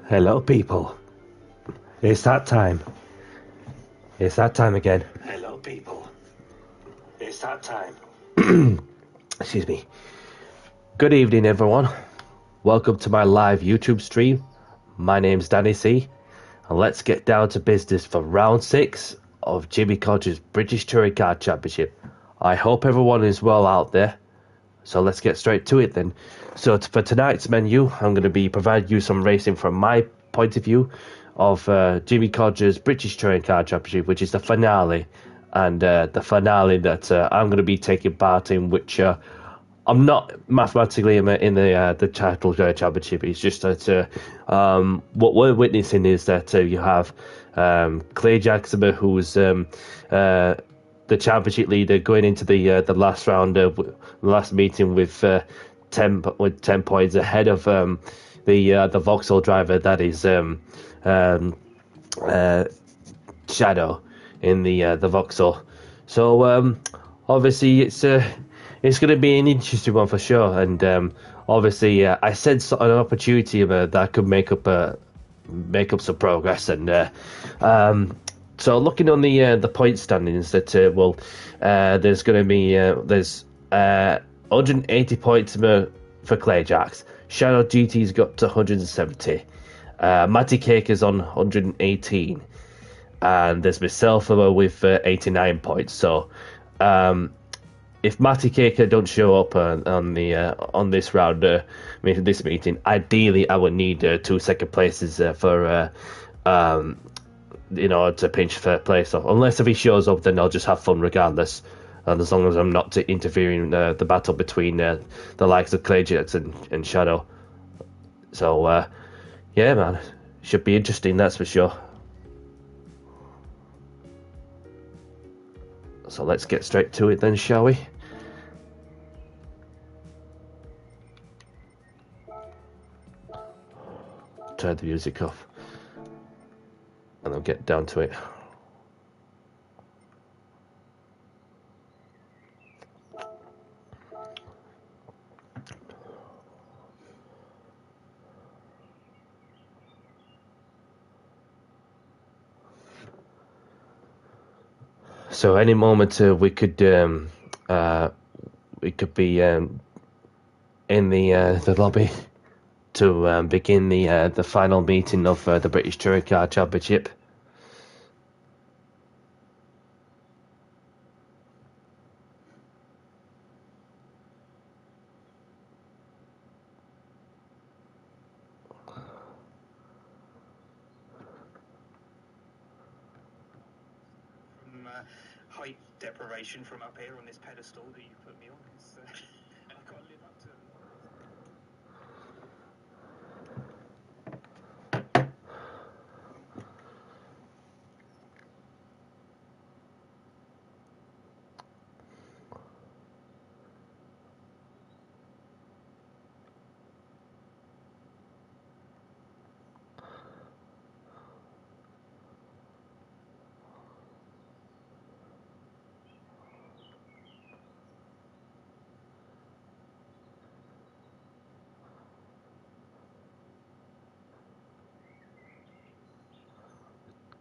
Hello, people. It's that time. It's that time again. Hello, people. It's that time. Excuse me. Good evening, everyone. Welcome to my live YouTube stream. My name's Danny C. And let's get down to business for round 6 of Jimmy Codger's British Touring Car Championship. I hope everyone is well out there. So let's get straight to it then. So for tonight's menu, I'm going to be providing you some racing from my point of view of Jimmy Codger's British Touring Car Championship, which is the finale, and the finale that I'm going to be taking part in, which I'm not mathematically in the title championship. It's just that what we're witnessing is that you have Clay Jackson, who's the championship leader, going into the last round, the last meeting with 10 points ahead of the Vauxhall driver, that is Shadow in the Vauxhall. So obviously it's going to be an interesting one for sure, and obviously I sense an opportunity that could make up some progress, and so looking on the point standings, that there's going to be there's 180 points for Clay Jacks. Shadow GT's got to 170. Matty Cake is on 118, and there's myself with 89 points. So if Matty Cake don't show up on this round, this meeting, ideally I would need 2 second places for to pinch third place. So unless if he shows up, then I'll just have fun regardless. And as long as I'm not interfering in the battle between the likes of Clay Jackson and Shadow. So yeah, man, should be interesting, that's for sure. So let's get straight to it then, shall we? Turn the music off, and I'll get down to it. So any moment we could be in the lobby to begin the final meeting of the British Touring Car Championship. Height deprivation from up here on this pedestal that you put me on, and I can't live up to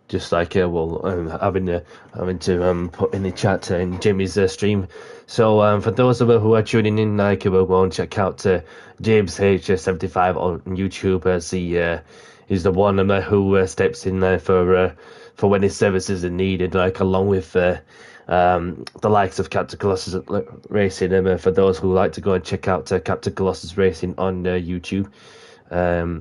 Just like having to put in the chat in Jimmy's stream. So for those of you who are tuning in, we'll go and check out James H75 on YouTube, as he is the one who steps in there for when his services are needed, along with the likes of Captain Colossus Racing. For those who like to go and check out Captain Colossus Racing on YouTube, yeah.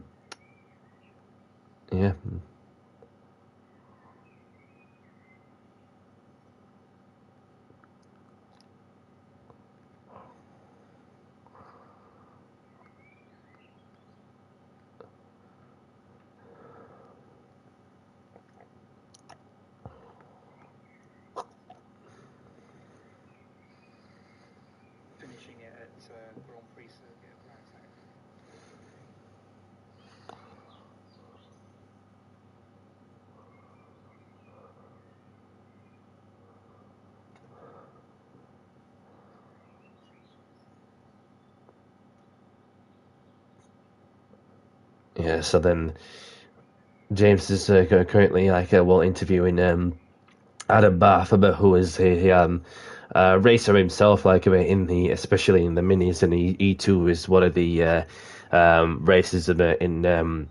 finishing it at Grand Prix circuit. Yeah, so then James is currently interviewing Adam Bartha, who is a racer himself, in the especially in the minis, and E2 is one of the races in the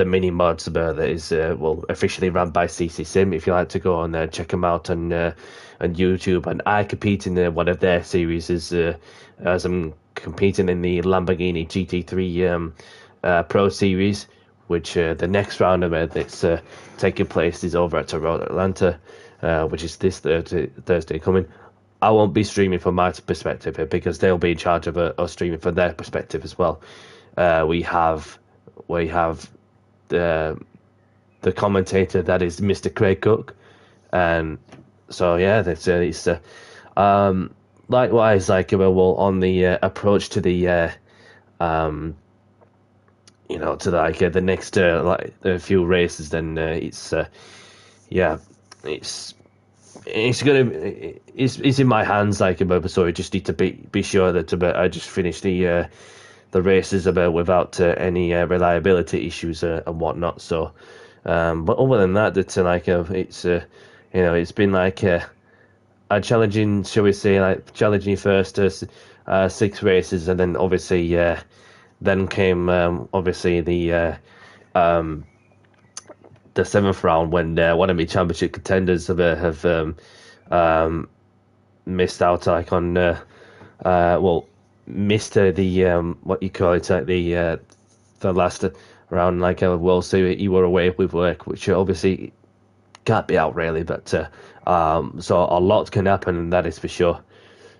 mini mods that is officially run by CC Sim. If you like to go and check them out on YouTube, and I compete in one of their series as I'm competing in the Lamborghini GT3 Pro Series, which the next round of it that's taking place is over at Toronto, Atlanta, which is this Thursday coming. I won't be streaming from my perspective because they'll be in charge of us streaming from their perspective as well. We have the commentator that is Mr. Craig Cook, and so yeah, it's likewise on the approach to the to the next a few races, then it's in my hands, so I just need to be sure that I just finish the races without any reliability issues and whatnot. So, but other than that, it's it's been a challenging, shall we say, challenging first 6 races, and then obviously then came obviously the 7th round when one of my championship contenders have missed out on missed the what you call it the last round we'll say you were away with work, which obviously can't be out really, but so a lot can happen, and that is for sure.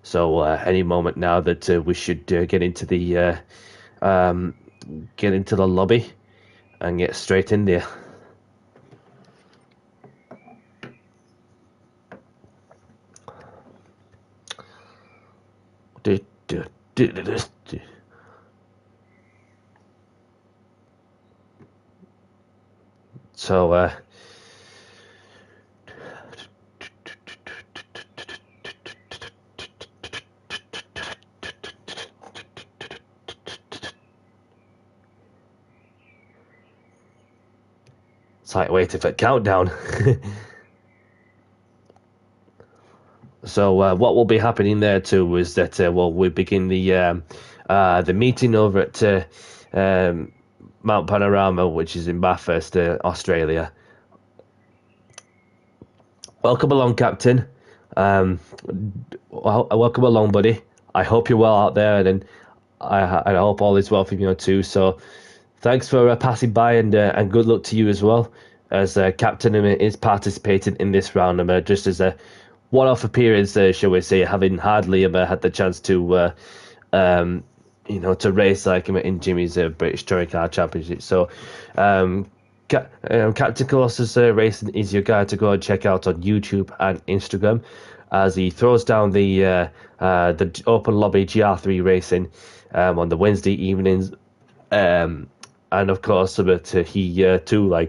So any moment now that we should get into the lobby and get straight in there. So it's like waiting for countdown. So what will be happening there too is that we begin the meeting over at Mount Panorama, which is in Bathurst, Australia. Welcome along, Captain. Welcome along, buddy. I hope you're well out there, and I hope all is well for you too. So thanks for passing by, and good luck to you as well, as Captain is participating in this round, just as a one-off appearance, shall we say, having hardly ever had the chance to to race in Jimmy's British Touring Car Championship. So Captain Colossus Racing is your guy to go and check out on YouTube and Instagram, as he throws down the open lobby GR3 racing on the Wednesday evenings, and of course he too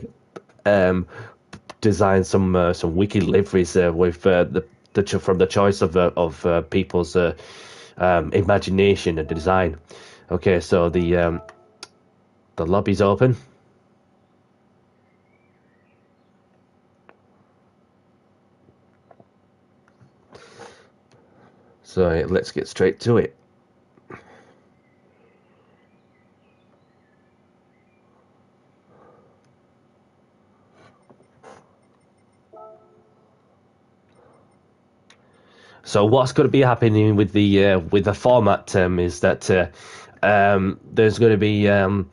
designed some wicked liveries with from the choice of people's imagination and design. Okay, so the lobby's open. So let's get straight to it. So what's going to be happening with the format is that there's going to be a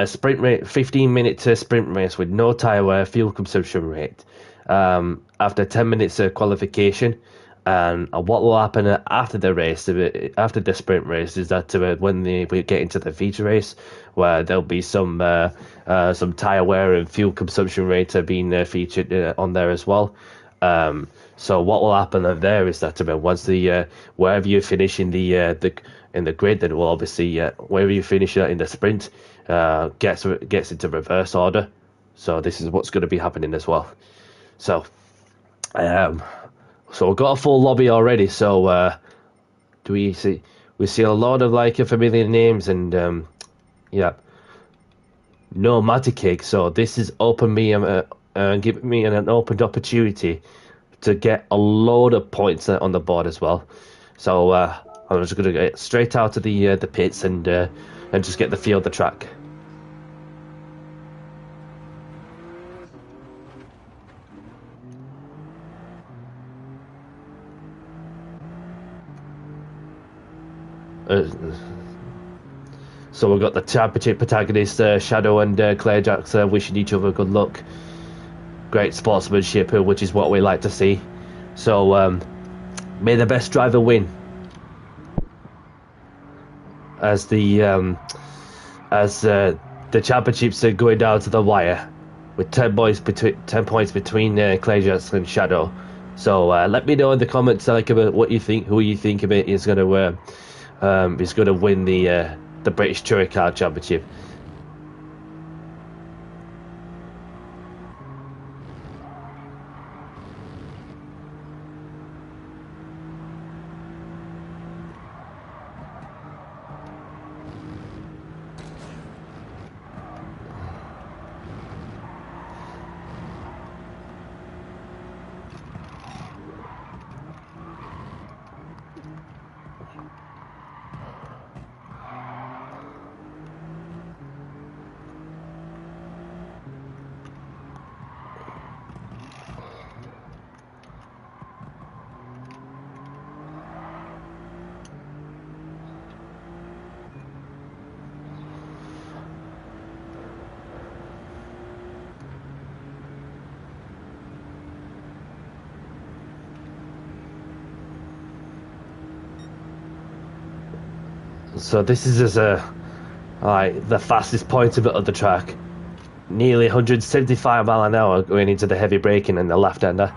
sprint rate, 15-minute sprint race with no tyre wear, fuel consumption rate. After 10 minutes of qualification, and what will happen after the race, after the sprint race, is that when we get into the feature race, where there'll be some tyre wear and fuel consumption rate being featured on there as well. So what will happen there is that once wherever you finish in the grid, then we'll obviously wherever you finish in the sprint gets into reverse order. So this is what's going to be happening as well. So we've got a full lobby already. So do we see a lot of familiar names, and yeah, no matty cake. So this is open me giving me an opened opportunity to get a load of points on the board as well. So I'm just gonna get straight out of the pits and just get the feel of the track. So we've got the championship protagonists, Shadow and Claire Jacks, wishing each other good luck. Great sportsmanship, which is what we like to see. So may the best driver win. As the championships are going down to the wire, with 10 points between Claire Jacks and Shadow. So let me know in the comments about what you think, who you think of it is going to win the British Touring Car Championship. So this is the fastest point of the track. Nearly 175 mile an hour going into the heavy braking and the left-hander.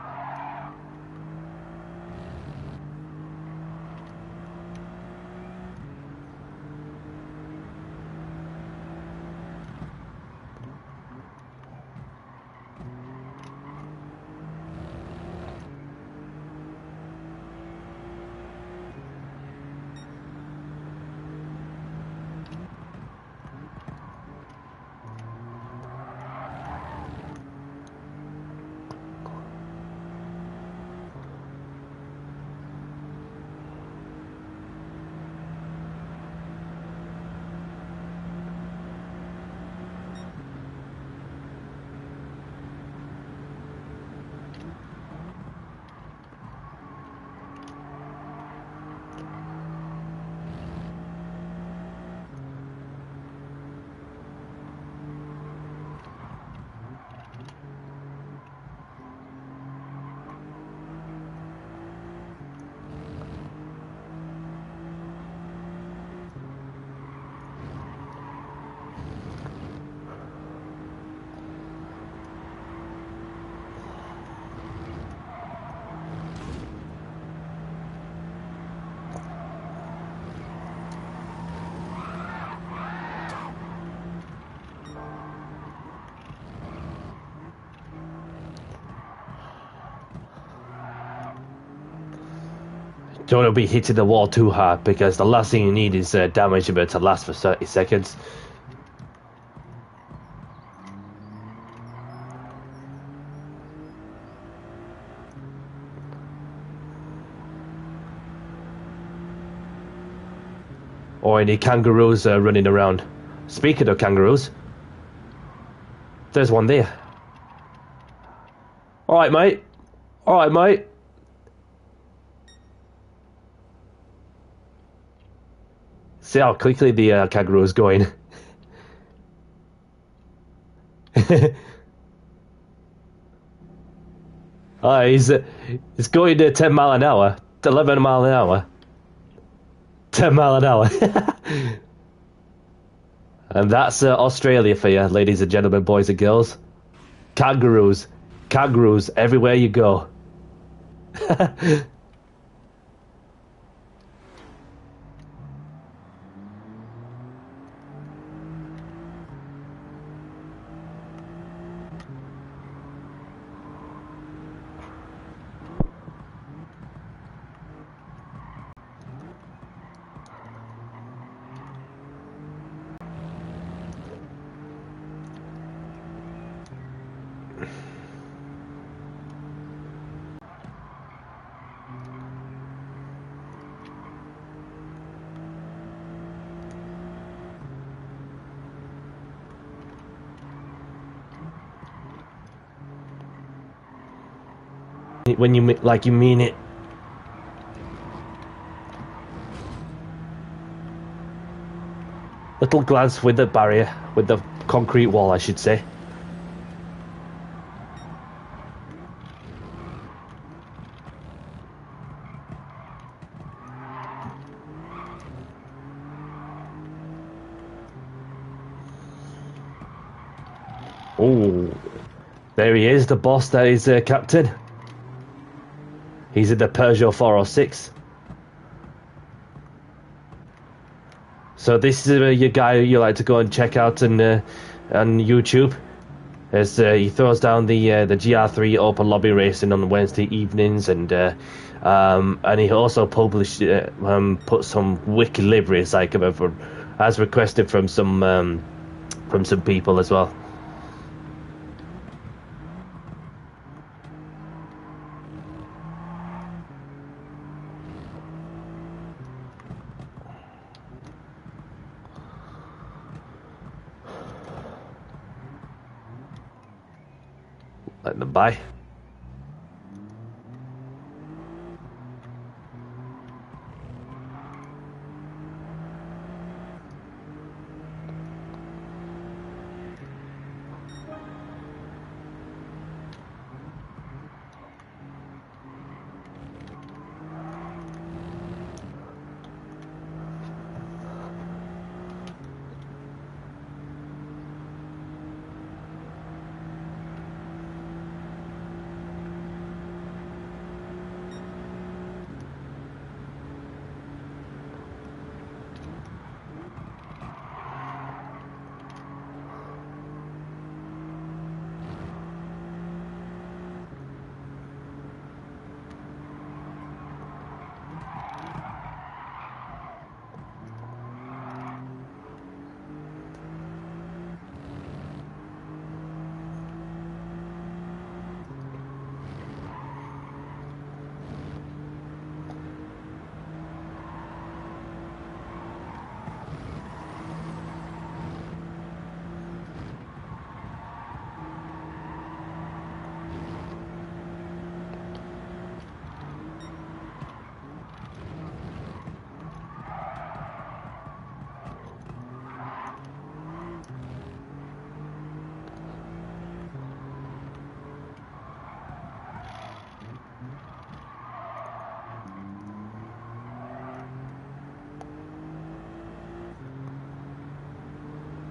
Don't want to be hitting the wall too hard, because the last thing you need is damage to last for 30 seconds. Or any kangaroos running around. Speaking of kangaroos, there's one there. Alright, mate. Alright, mate. See how quickly the kangaroo is going. He's going to 10 mile an hour, 11 mile an hour, 10 mile an hour. And that's Australia for you, ladies and gentlemen, boys and girls. Kangaroos, kangaroos everywhere you go. When you like you mean it. Little glance with the barrier, with the concrete wall, I should say. Oh, there he is, the boss. That is Captain. He's in the Peugeot 406. So this is your guy you like to go and check out on YouTube. As he throws down the GR3 open lobby racing on Wednesday evenings, and he also published put some wicked liveries like as requested from some people as well. Let them buy.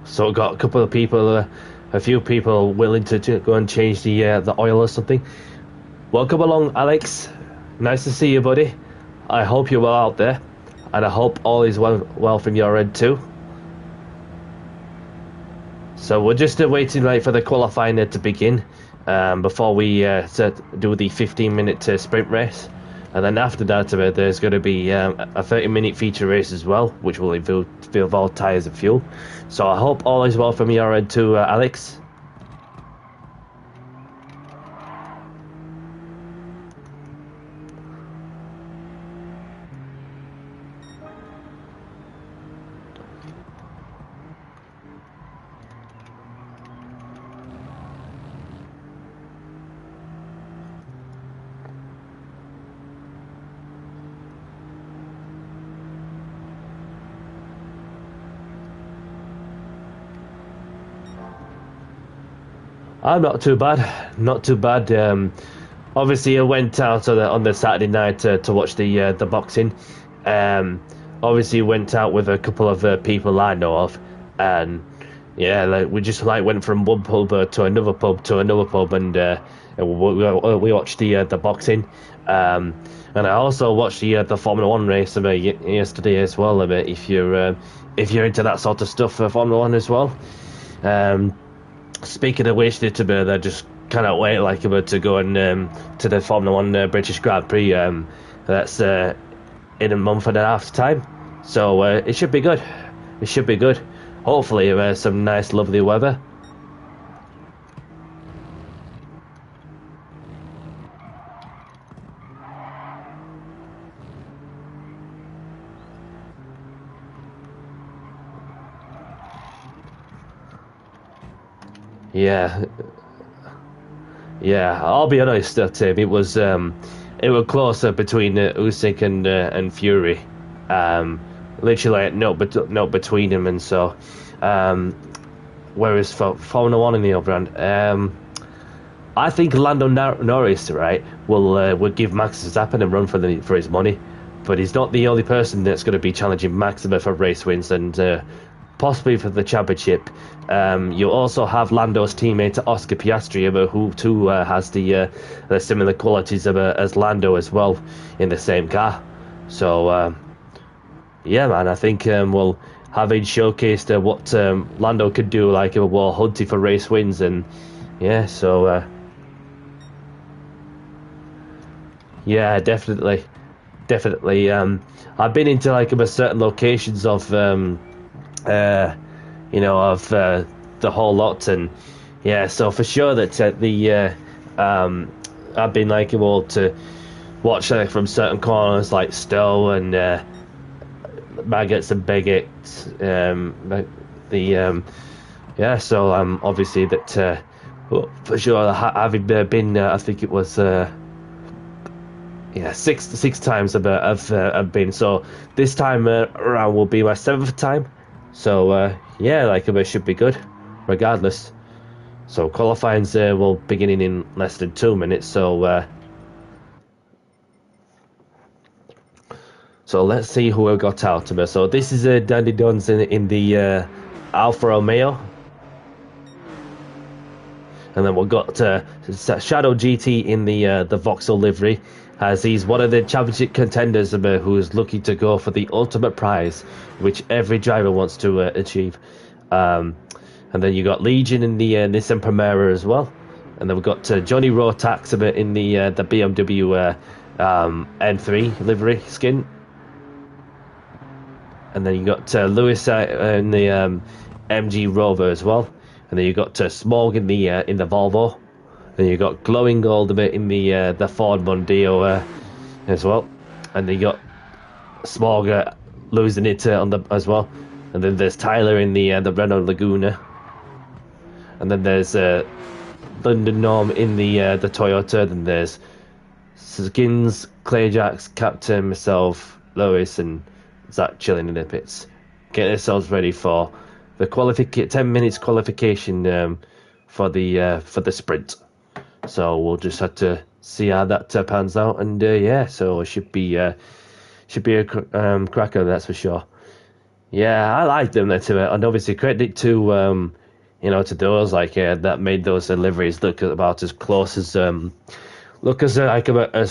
So got a couple of people, a few people willing to go and change the oil or something. Welcome along, Alex. Nice to see you, buddy. I hope you're well out there, and I hope all is well from your end too. So we're just waiting for the qualifying to begin before we do the 15-minute sprint race. And then after that, there's going to be a 30-minute feature race as well, which will involve tyres and fuel. So I hope all is well from your end too, Alex. I'm not too bad, not too bad. Obviously, I went out on the Saturday night to watch the boxing. Obviously, went out with a couple of people I know of, and yeah, we just went from one pub to another pub, and we watched the boxing. And I also watched the Formula One race yesterday as well. If you're into that sort of stuff, Formula One as well. Speaking of which, I just cannot wait to go and to the Formula One British Grand Prix. That's in a month and a half's time, so it should be good. It should be good. Hopefully, some nice, lovely weather. Yeah, yeah. I'll be honest, Tim. It was closer between Usyk and Fury. Literally not between them, and so. Um, whereas for Formula One, in the other hand, I think Lando Norris, right, will give Max Verstappen a run for his money, but he's not the only person that's going to be challenging Max for race wins and possibly for the championship. You also have Lando's teammate Oscar Piastri, who too has the similar qualities as Lando as well in the same car. So yeah, man, I think well, having showcased what Lando could do, like while hunting for race wins, and yeah, so. Yeah, definitely, definitely. I've been into like certain locations of uh, the whole lot, and yeah, so for sure that I've been like able to watch from certain corners like Stowe and Maggots and Bigots. The yeah, so obviously that for sure having been, I think it was. Yeah, six times I've been. So this time around will be my seventh time. So yeah, like it should be good, regardless. So qualifying's will beginning in less than 2 minutes. So let's see who we got out of it. So this is Dandy Duns in the Alfa Romeo, and then we've got Shadow GT in the Vauxhall livery, as he's one of the championship contenders who is looking to go for the ultimate prize, which every driver wants to achieve. And then you got Legion in the Nissan Primera as well, and then we've got Johnny Rotax in the BMW M3 livery skin, and then you got Lewis in the MG Rover as well, and then you got Smog in the Volvo. Then you got Glowing Gold a bit in the Ford Mondeo as well, and then you got Smog losing it on the as well, and then there's Tyler in the Renault Laguna, and then there's London Norm in the Toyota. Then there's Skins, Clayjacks, Captain, myself, Lois, and Zach chilling in the pits, getting ourselves ready for the 10 minutes qualification for the sprint. So we'll just have to see how that pans out, and yeah, so it should be a cracker, that's for sure. Yeah, I like them too, and obviously credit to to those like that made those deliveries look about as close as as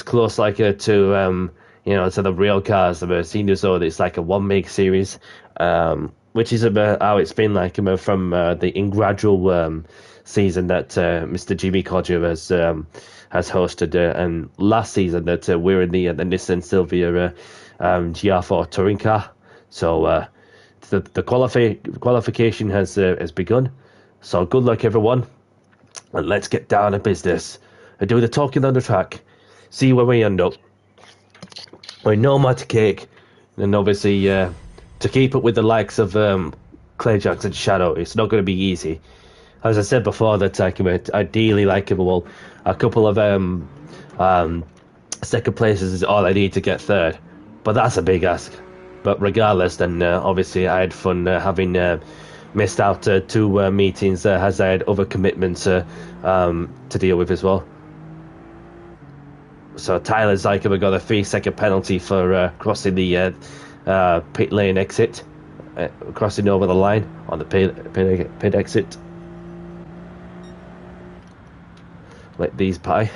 close like to to the real cars. It seemed as though it's like a one make series, which is about how it's been like from the gradual season that Mr. Jimmy Codger has hosted, and last season that we're in the Nissan Silvia GR4 touring car. So the qualification has begun. So good luck, everyone, and let's get down to business and do the talking on the track. See where we end up. We're no matter cake, and obviously to keep up with the likes of Clayjacks and Shadow, it's not going to be easy. As I said before, that ideally like well, a couple of second places is all I need to get third, but that's a big ask. But regardless, then obviously I had fun having missed out 2 meetings as I had other commitments to deal with as well. So Tyler's like we got a 3-second penalty for crossing the pit lane exit, crossing over the line on the pit exit. Let these pie.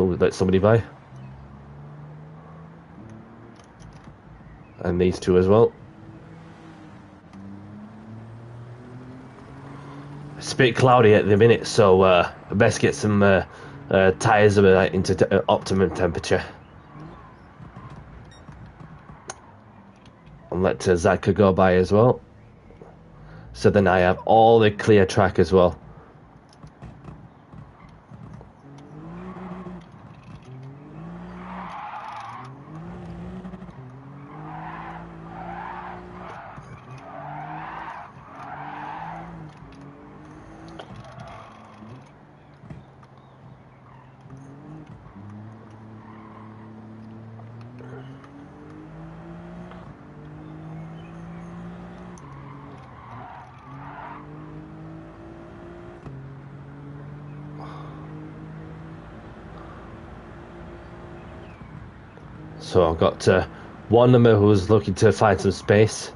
Oh, let somebody by. And these two as well. It's a bit cloudy at the minute, so I best get some tyres into optimum temperature. And let Zaka go by as well. So then I have all the clear track as well. So I've got one number who's looking to find some space.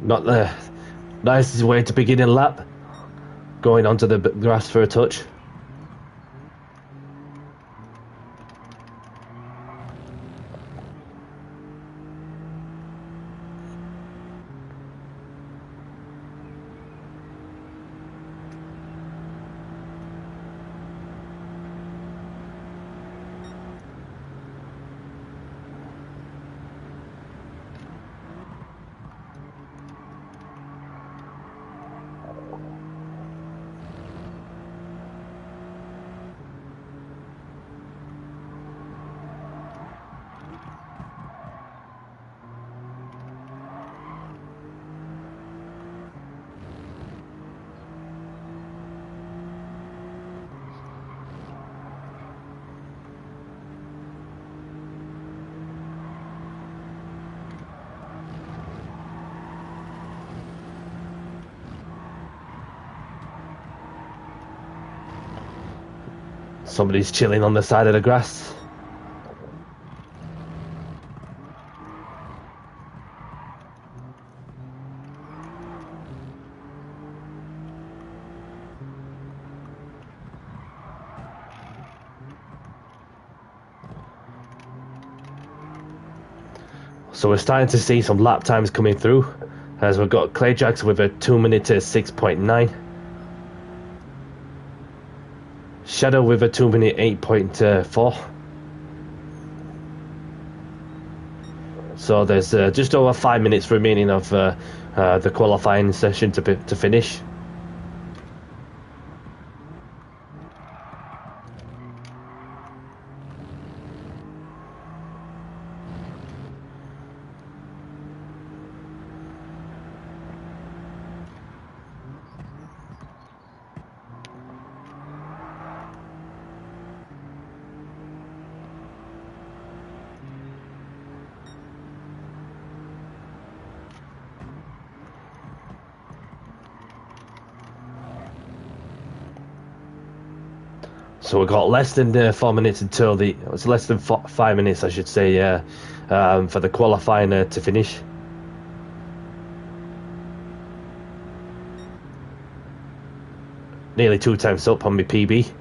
Not the nicest way to begin a lap. Going onto the grass for a touch. Somebody's chilling on the side of the grass. So we're starting to see some lap times coming through, as we've got Clay Jackson with a 2 minute 6.9. Shadow with a 2 minute 8.4. So there's just over 5 minutes remaining of the qualifying session to finish. So we've got less than 4 minutes until it's less than 5 minutes, I should say, for the qualifying to finish. Nearly 2 times up on my PB.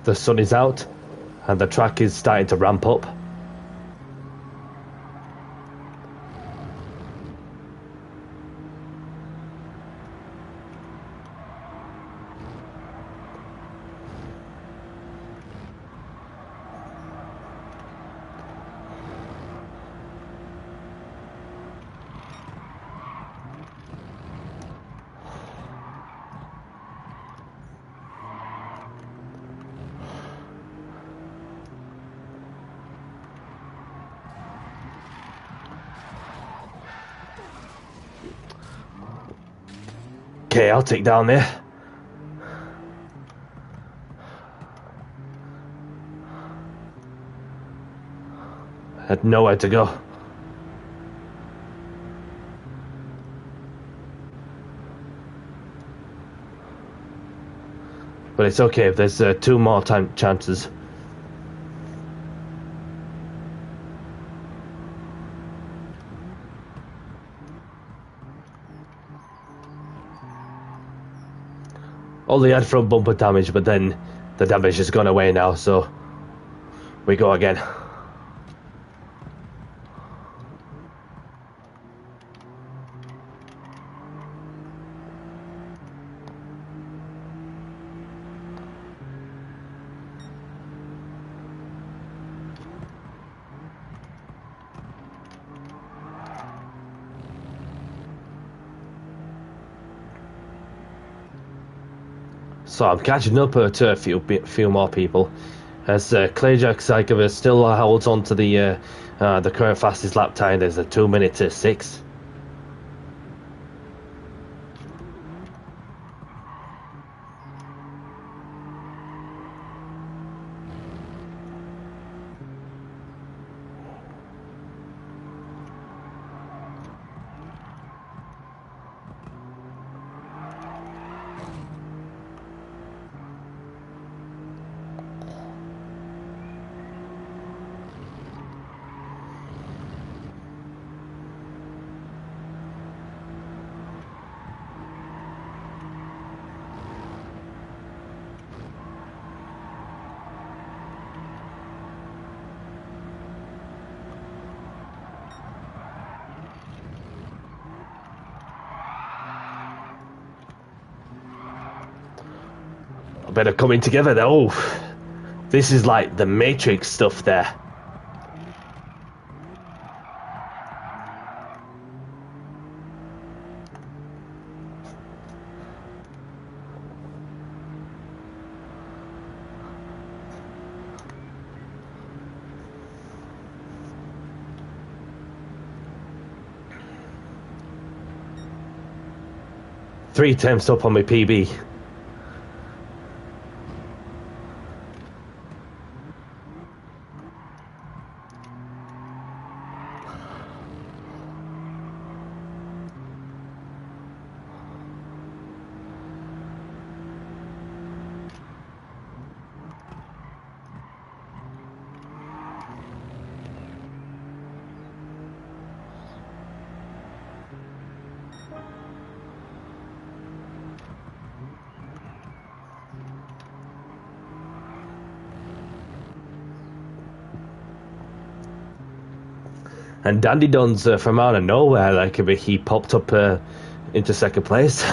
The sun is out and the track is starting to ramp up. chaotic down there. I had nowhere to go. But it's okay if there's 2 more chances. Only had front bumper damage, but then the damage has gone away now, so we go again. So I'm catching up to a few more people, as Clayjack Psychover still holds on to the current fastest lap time. There's a 2:06. A bit of coming together there. Oh, this is like the Matrix stuff there. Three attempts up on my PB. And Dandy Duns from out of nowhere, like he popped up into second place.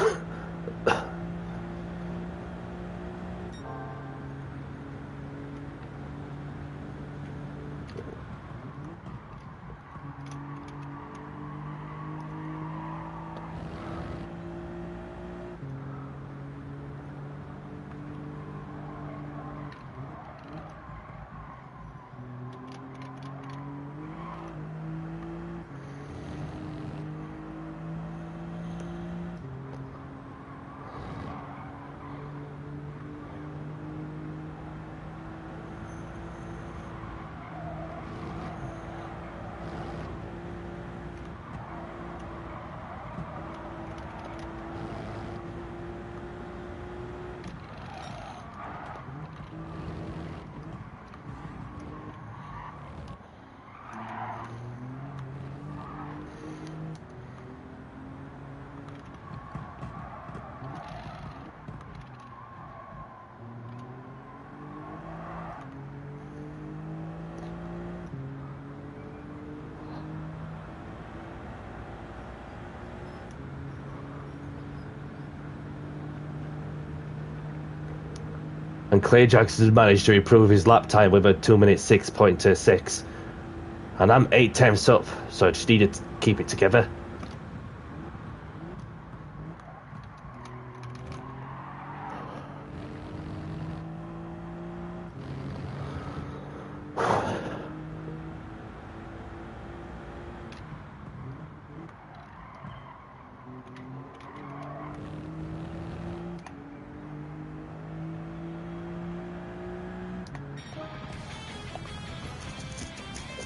And Clayjax has managed to improve his lap time with a 2:06.6. And I'm 8 tenths up, so I just needed to keep it together.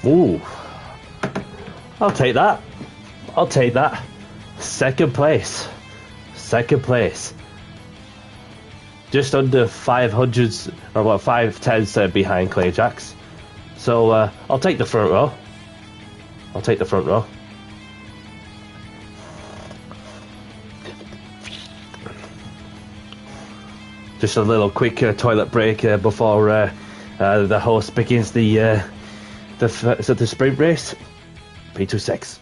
Ooh. I'll take that. I'll take that. Second place. Second place. Just under 500s, or what, 510s behind Clayjacks. So I'll take the front row. I'll take the front row. Just a little quick toilet break before the host begins the sprint race. P26.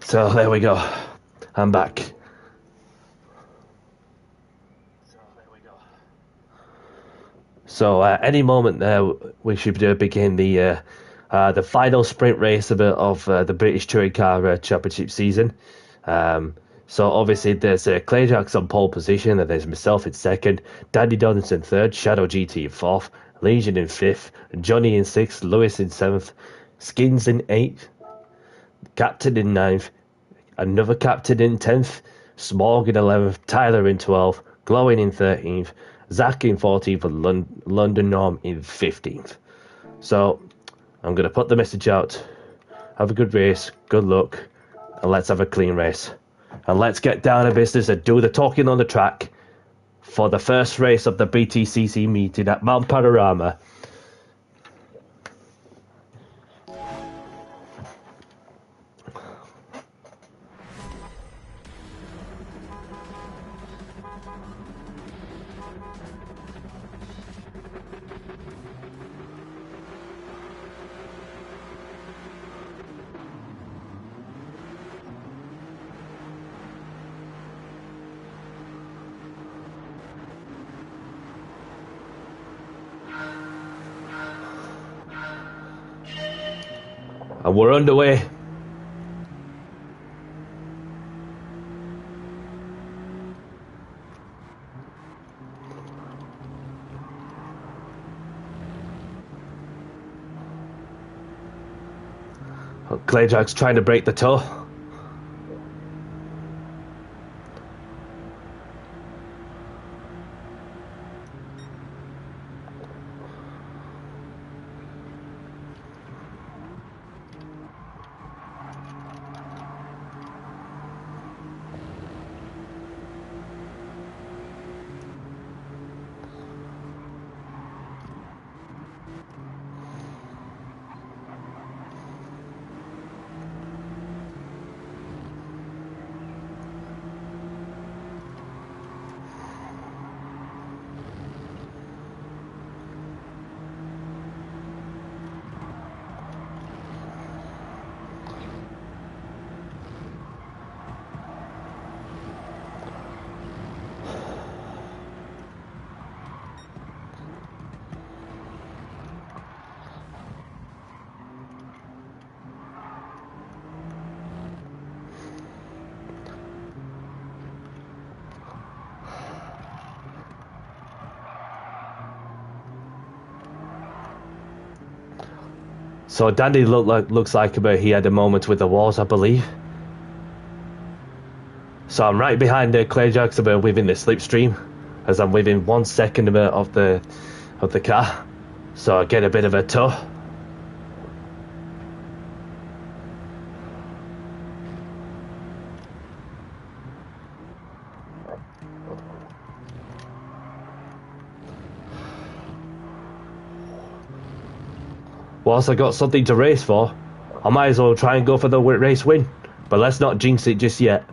So there we go. I'm back. So any moment now, we should begin the final sprint race of the British Touring Car Championship season. So obviously there's Clayjacks on pole position, and there's myself in second, Danny Donaldson third, Shadow GT in fourth, Legion in fifth, Johnny in sixth, Lewis in seventh, Skins in eighth, Captain in ninth, another Captain in 10th, Smorg in 11th, Tyler in 12th, Glowing in 13th, Zach in 14th, and London Norm in 15th. So I'm going to put the message out. Have a good race, good luck, and let's have a clean race. And let's get down to business and do the talking on the track for the first race of the BTCC meeting at Mount Panorama. And we're underway. Clayjack's trying to break the toe. So Dandy looks like he had a moment with the walls, I believe. So I'm right behind Clayjacks within the slipstream, as I'm within 1 second of the car. So I get a bit of a toe. whilst I got something to race for, I might as well try and go for the race win. But let's not jinx it just yet.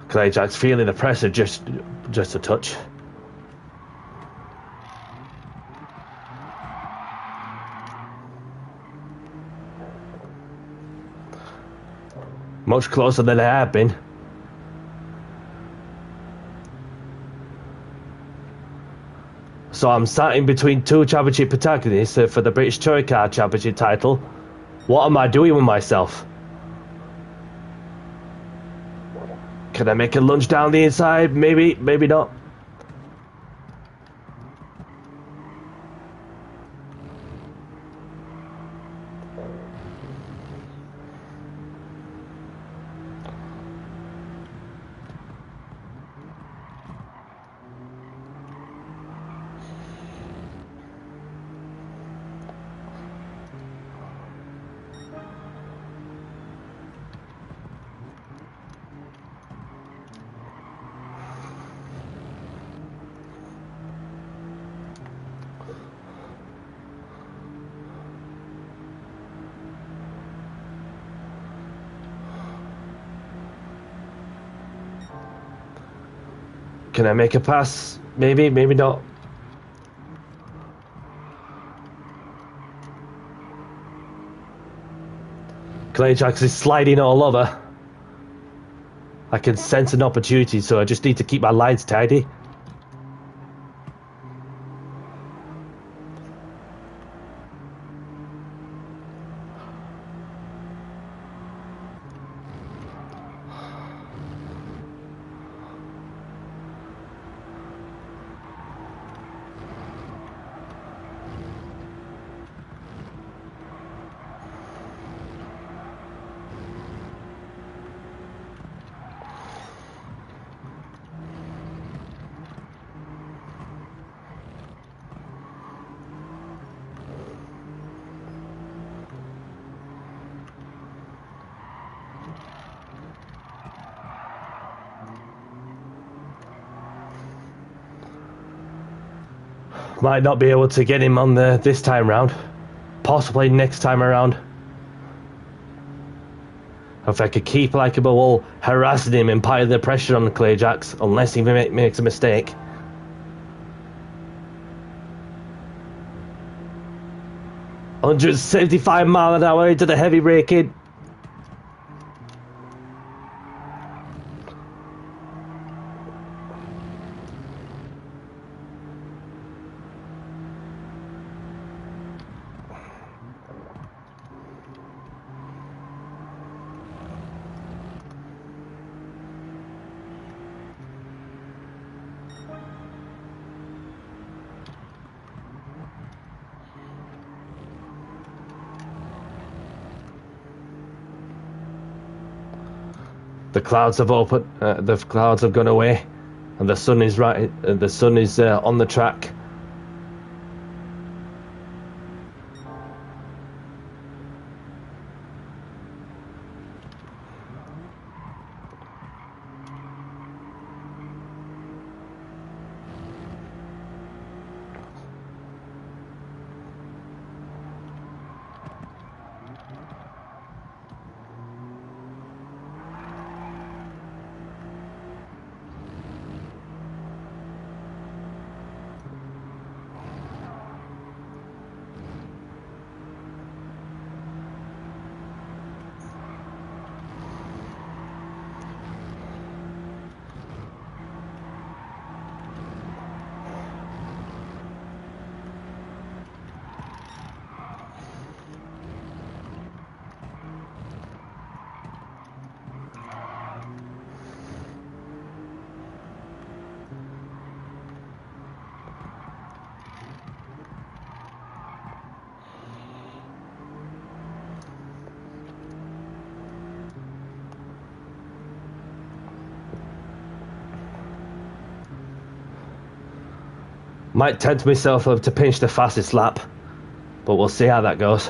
Clayjack's feeling the pressure just a touch. Much closer than I have been. So I'm sat in between two championship protagonists for the British Touring Car Championship title. What am I doing with myself? Can I make a lunge down the inside? Maybe, maybe not. Can I make a pass? Maybe, maybe not. Clayjax is sliding all over. I can sense an opportunity, so I just need to keep my lines tidy. Might not be able to get him on this time round. Possibly next time around. If I could keep like a ball harassing him and piling the pressure on the Clayjax, unless he makes a mistake. $175 mph into the heavy braking. The clouds have opened. The clouds have gone away, and the sun is right. The sun is on the track. Might tempt myself up to pinch the fastest lap, but we'll see how that goes.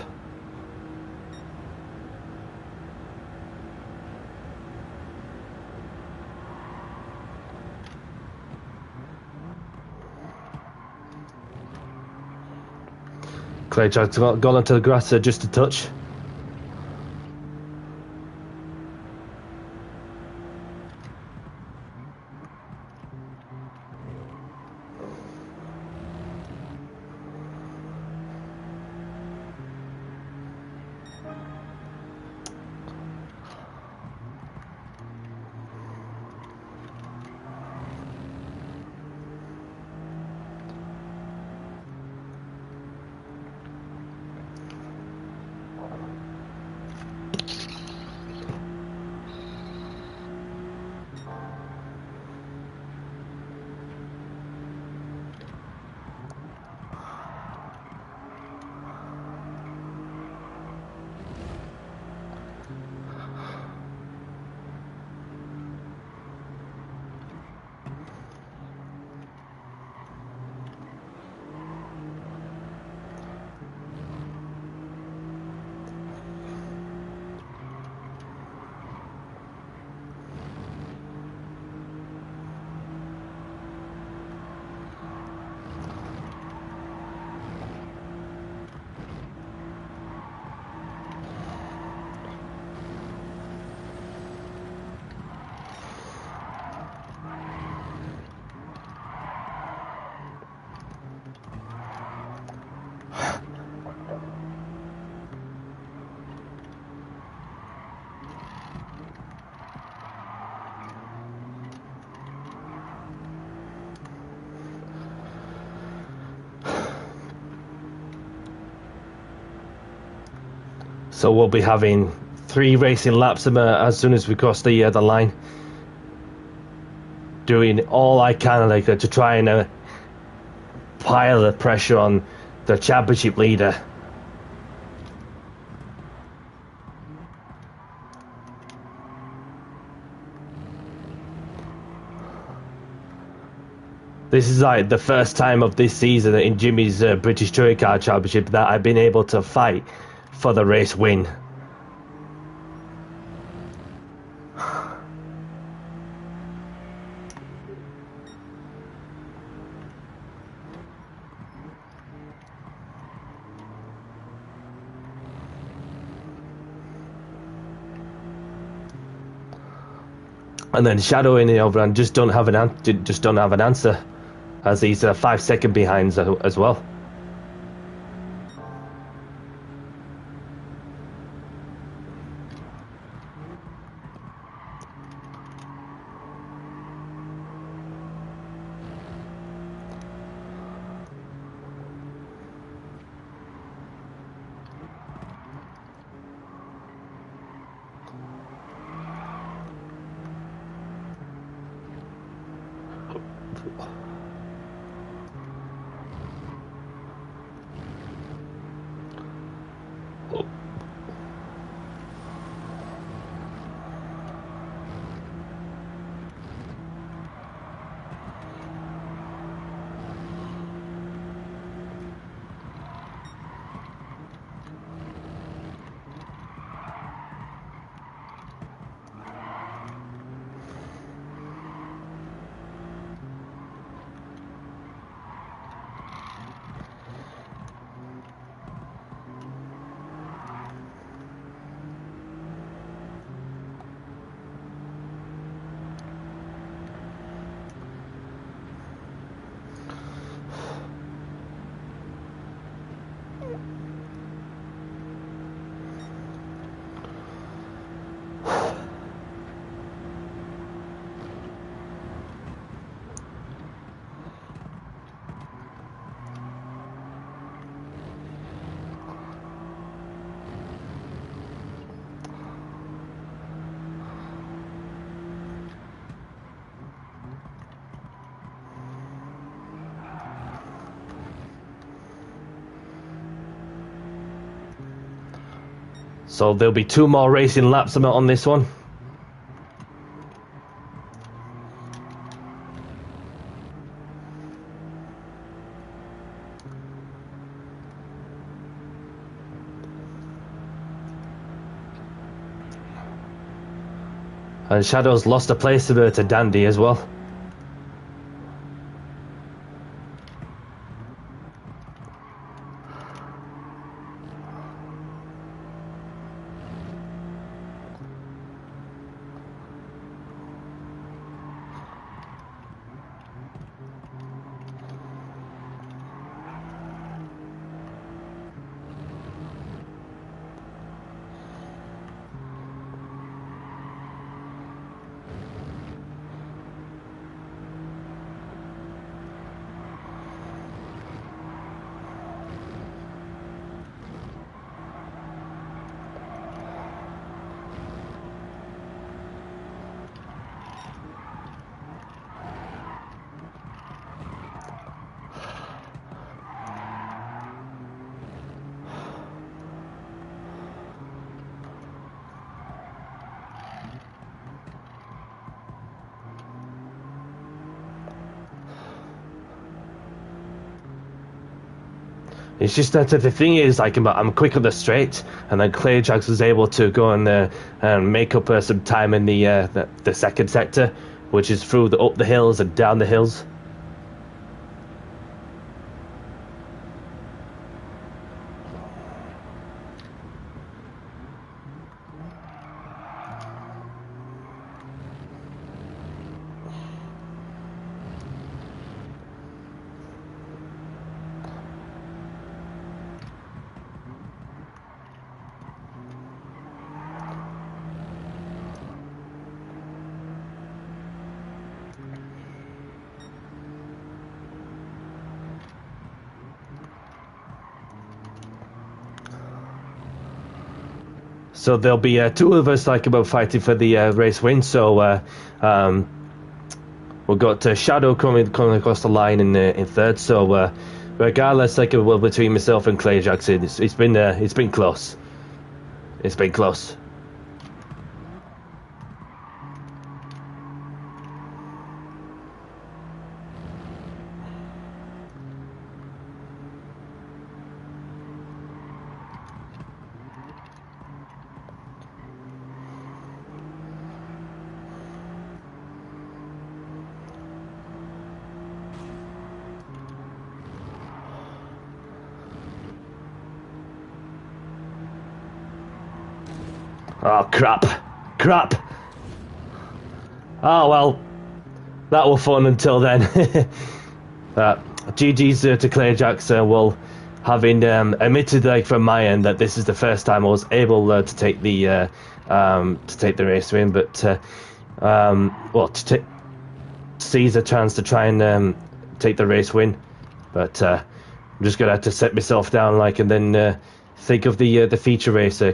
Clay tried to go onto the grass just a touch. So we'll be having 3 racing laps as soon as we cross the line. Doing all I can to try and pile the pressure on the championship leader. This is like the first time of this season in Jimmy's British Touring Car Championship that I've been able to fight for the race win. And then Shadow in the overrun just don't have an answer, as he's 5 seconds behind as well. So there'll be 2 more racing laps on this one. And Shadow's lost a place to Dandy as well. It's just that the thing is, like, I'm quick on the straight, and then Clayjax was able to go and make up some time in the second sector, which is through up the hills and down the hills. So there'll be two of us like about fighting for the race win. So we've got Shadow coming across the line in third. So regardless, like between myself and Clay Jackson, it's been close. It's been close. Oh, crap. Oh, well, that was fun until then. GG's to Clay Jackson. Well, having admitted, like, from my end that this is the first time I was able to take the race win, but to seize a chance to try and take the race win. But I'm just gonna have to set myself down, like, and then think of the feature racer,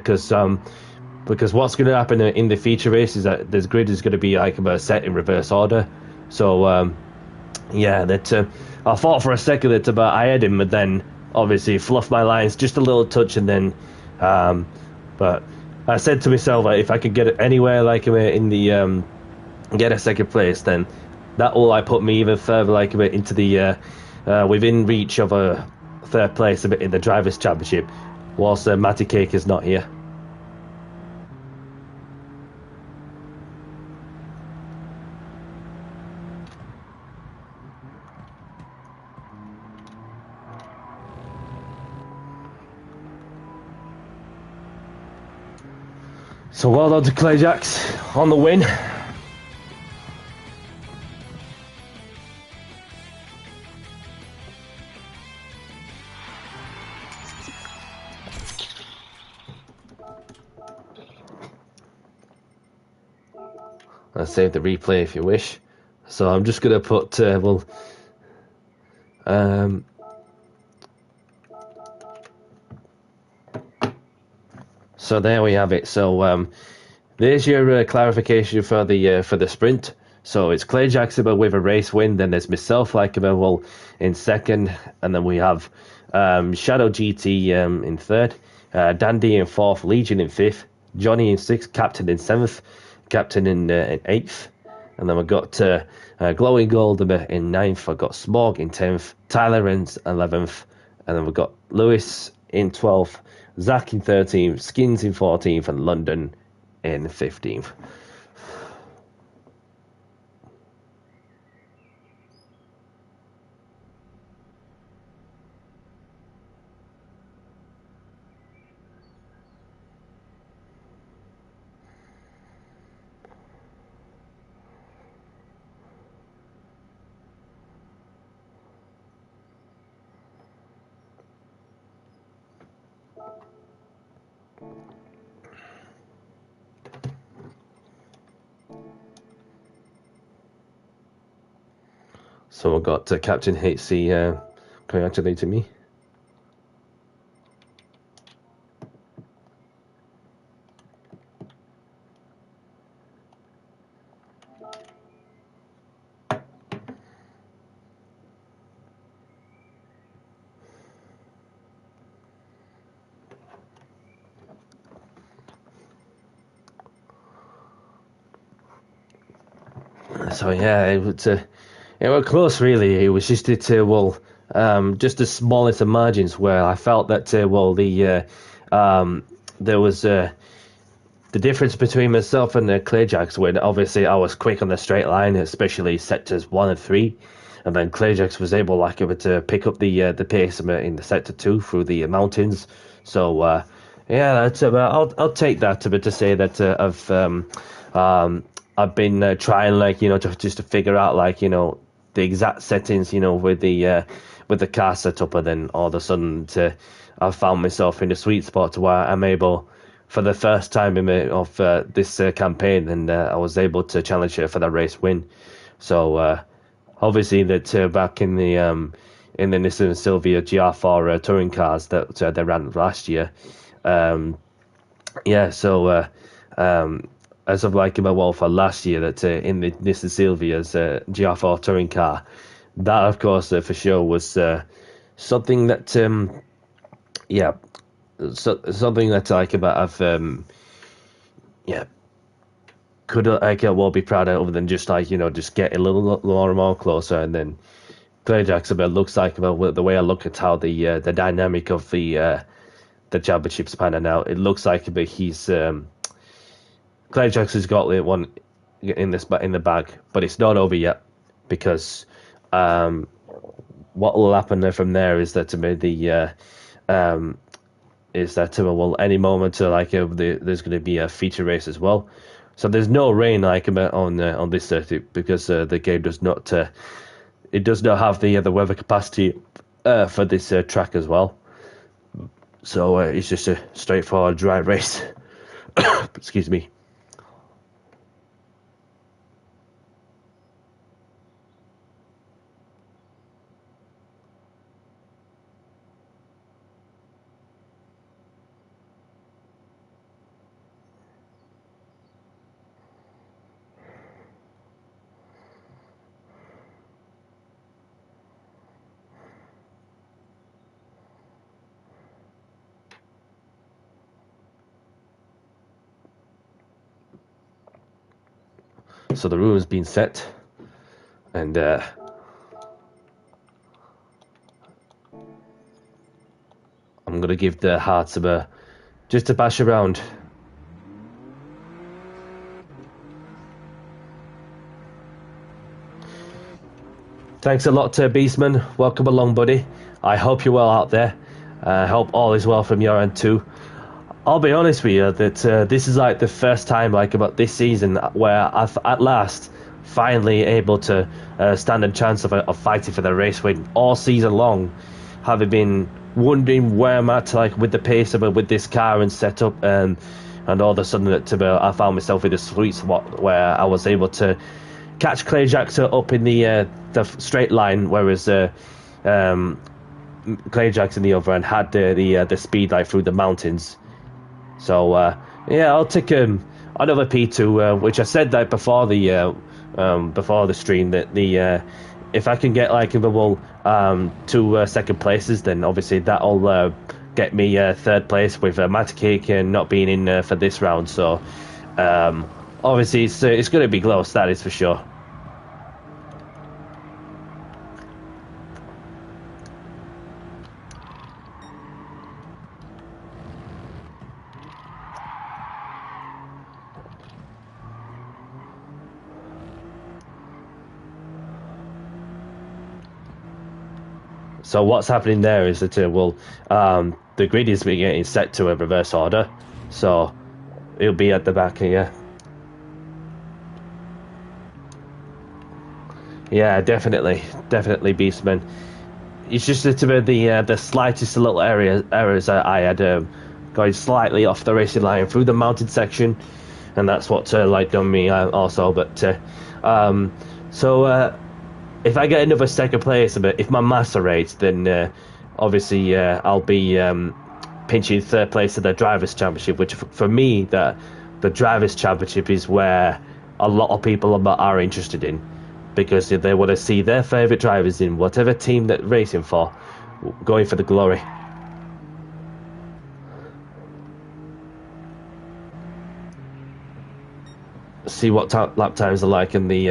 because what's going to happen in the feature race is that this grid is going to be like set in reverse order. So yeah, I thought for a second that I had him, but then obviously fluffed my lines just a little touch, and then but I said to myself, like, if I could get it anywhere like in the get a second place, then that will put me even further like into the within reach of a third place a bit in the drivers' championship, whilst Matty Cake is not here. So well done to Clayjax on the win. I'll save the replay if you wish. So I'm just going to put, so there we have it. So there's your clarification for the sprint. So it's Clay Jackson with a race win. Then there's myself, in second, and then we have Shadow GT in third, Dandy in fourth, Legion in fifth, Johnny in sixth, Captain in seventh, Captain in eighth, and then we've got Glowing Gold in ninth. I've got Smog in 10th, Tyler in 11th, and then we've got Lewis in 12th, Zach in 13th, Skins in 14th, and London in 15th. So I've got Captain HC congratulating me. So yeah, it was close really. It was just just the smallest of margins where I felt that there was the difference between myself and the Clearjacks when obviously I was quick on the straight line, especially sectors 1 and 3, and then Clearjacks was able to pick up the pace in the sector 2 through the mountains. So yeah, that's I'll take that to say that I've been trying just to figure out the exact settings with the car setup, and then all of a sudden I've found myself in a sweet spot where I'm able, for the first time of this campaign, and I was able to challenge her for the race win. So obviously that back in the Nissan Silvia GR4 touring cars that they ran last year, as of for last year, that in the Nissan Silvia's GR4 touring car, that of course for sure was something that something that could well be proud of, other than just just get a little more closer. And then Clearjacks looks the way I look at how the dynamic of the championship's panning out, it looks like he's Clearjacks has got one in the bag, but it's not over yet, because what will happen from there is that any moment there's going to be a feature race as well. So there's no rain on this circuit, because the game does not have the weather capacity for this track as well. So it's just a straightforward dry race. Excuse me. So the room has been set, and I'm going to give the hearts just a bash around. Thanks a lot to Beastman. Welcome along, buddy. I hope you're well out there. I hope all is well from your end too. I'll be honest with you that this is the first time about this season where I've at last finally able to stand a chance of fighting for the race win. All season long, having been wondering where I'm at with the pace with this car and setup, and all of a sudden I found myself in a sweet spot where I was able to catch Clearjacks up in the straight line, whereas Clearjacks in the other end had the speed through the mountains. So yeah, I'll take another P2, which I said that before the stream, that if I can get two second places, then obviously that'll get me third place, with Maticake not being in for this round. So obviously it's going to be close, that is for sure. So what's happening there is that the grid is getting set to a reverse order, so it'll be at the back here. Yeah, definitely, Beastman. It's just the slightest little errors I had going slightly off the racing line through the mountain section, and that's what done me also. But if I get another second place, if my macerates, then obviously I'll be pinching third place in the Drivers' Championship, which for me, the Drivers' Championship is where a lot of people are interested in, because they want to see their favourite drivers in whatever team they're racing for, going for the glory. See what lap times are like in the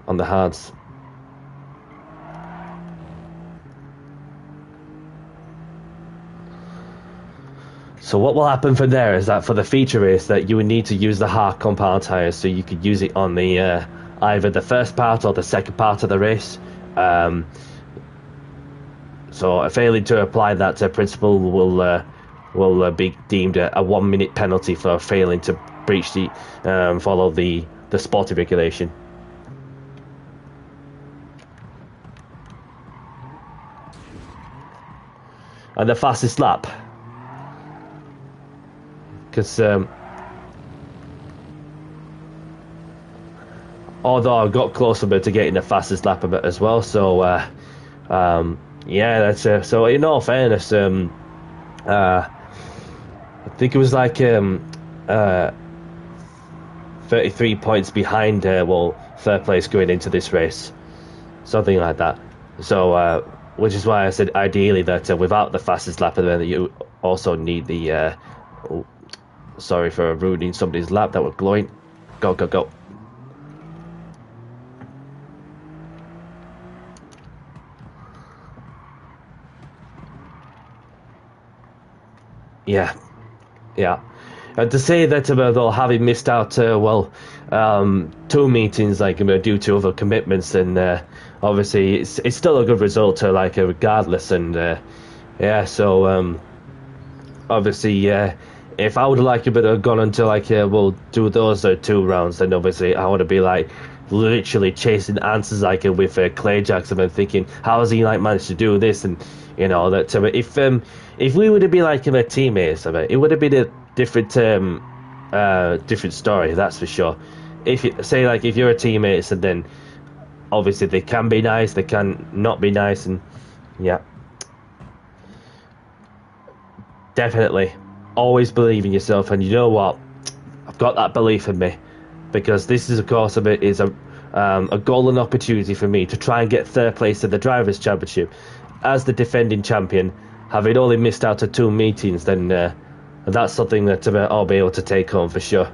on the hards. So what will happen from there is that for the feature race, that you would need to use the hard compound tyres, so you could use it on the either the first part or the second part of the race. So failing to apply that principle will be deemed a 1 minute penalty for failing to breach the follow the sporty regulation. And the fastest lap, because although I got close a bit to getting the fastest lap of it as well, so yeah, that's so in all fairness, I think it was like 33 points behind third place going into this race, something like that. So which is why I said ideally that without the fastest lap of it, you also need the sorry for ruining somebody's lap that was glowing. Go, go, go. Yeah. And to say that they'll having missed out, 2 meetings due to other commitments, and obviously it's still a good result, regardless. And yeah, so obviously, if I would have gone until we'll do those 2 rounds, then obviously I would be literally chasing answers with Clay Jackson and thinking, how has he managed to do this? And that if we would have been a teammates, it would have been a different different story, that's for sure. If you say if you're a teammates, and then obviously they can be nice, they can not be nice, and yeah, definitely always believe in yourself. And you know what, I've got that belief in me, because this is, of course, is a golden opportunity for me to try and get third place in the Drivers' Championship as the defending champion. Having only missed out 2 meetings, then that's something that I'll be able to take home for sure.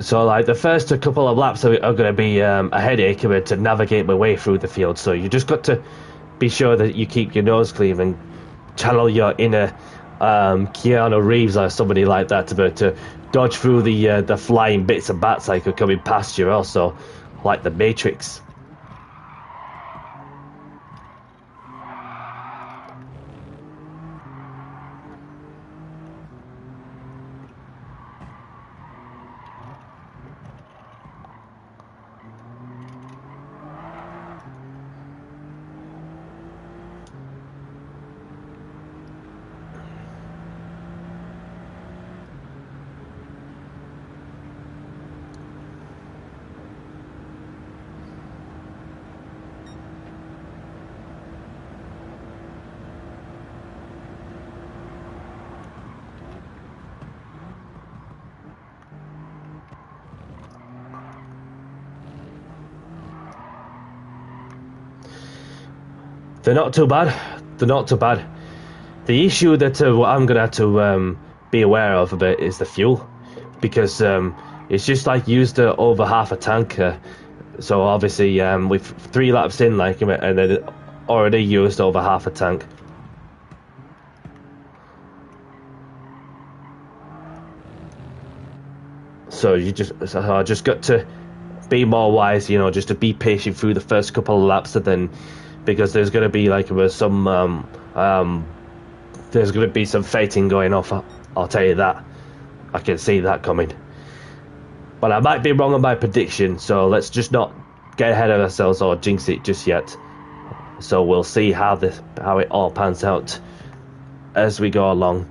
So the first couple of laps are going to be a headache to navigate my way through the field. So you just got to be sure that you keep your nose clean and channel your inner Keanu Reeves or somebody like that to dodge through the flying bits and bats are coming past you, also like the Matrix. They're not too bad. The issue that I'm going to have to be aware of a bit is the fuel, because it's just used over half a tank. So obviously with 3 laps in, and then it already used over half a tank. So I just got to be more wise, you know, just to be patient through the first couple of laps, and then because there's going to be like there's going to be some fighting going off. I'll tell you that. I can see that coming. But I might be wrong on my prediction, so let's just not get ahead of ourselves or jinx it just yet. So we'll see how it all pans out as we go along.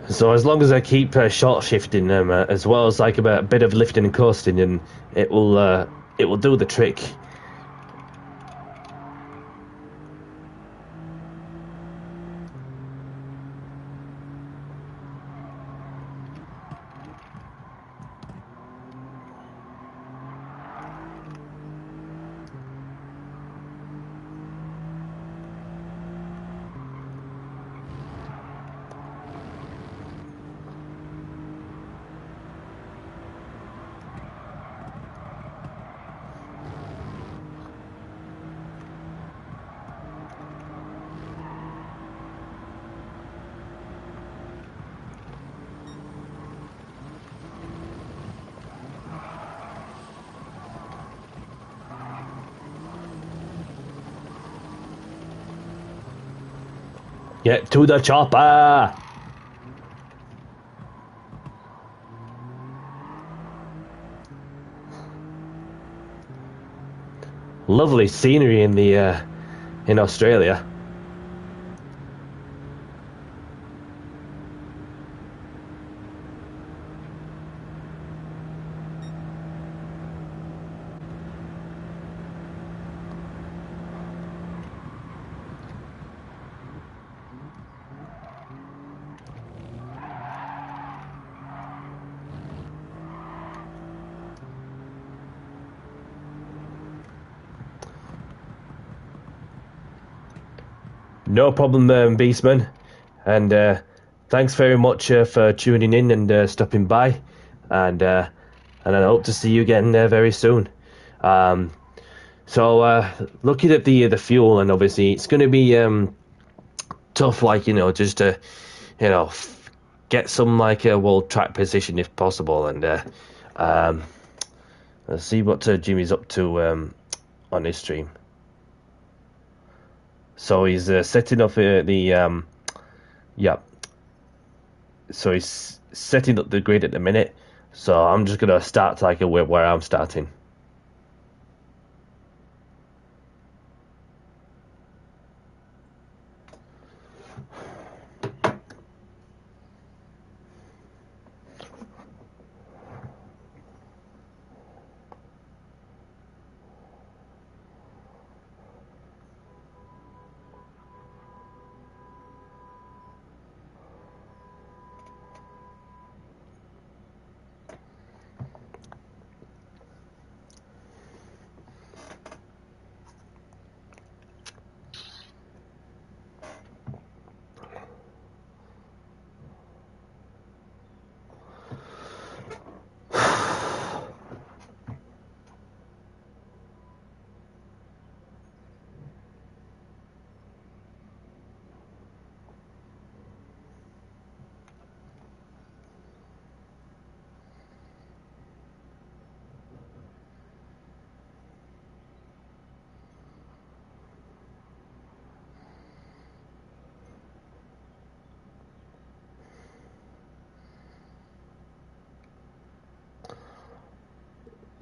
So as long as I keep short shifting them, as well as like a bit of lifting and coasting, and it will do the trick. Get to the chopper! Lovely scenery in the in Australia. No problem, Beastman, and thanks very much for tuning in and stopping by, and I hope to see you again very soon. So looking at the fuel, and obviously it's going to be tough, like, you know, just to, you know, get some like a world track position if possible, and let's see what Jimmy's up to on his stream. So he's setting up yeah. So he's setting up the grid at the minute. So I'm just gonna start like where I'm starting.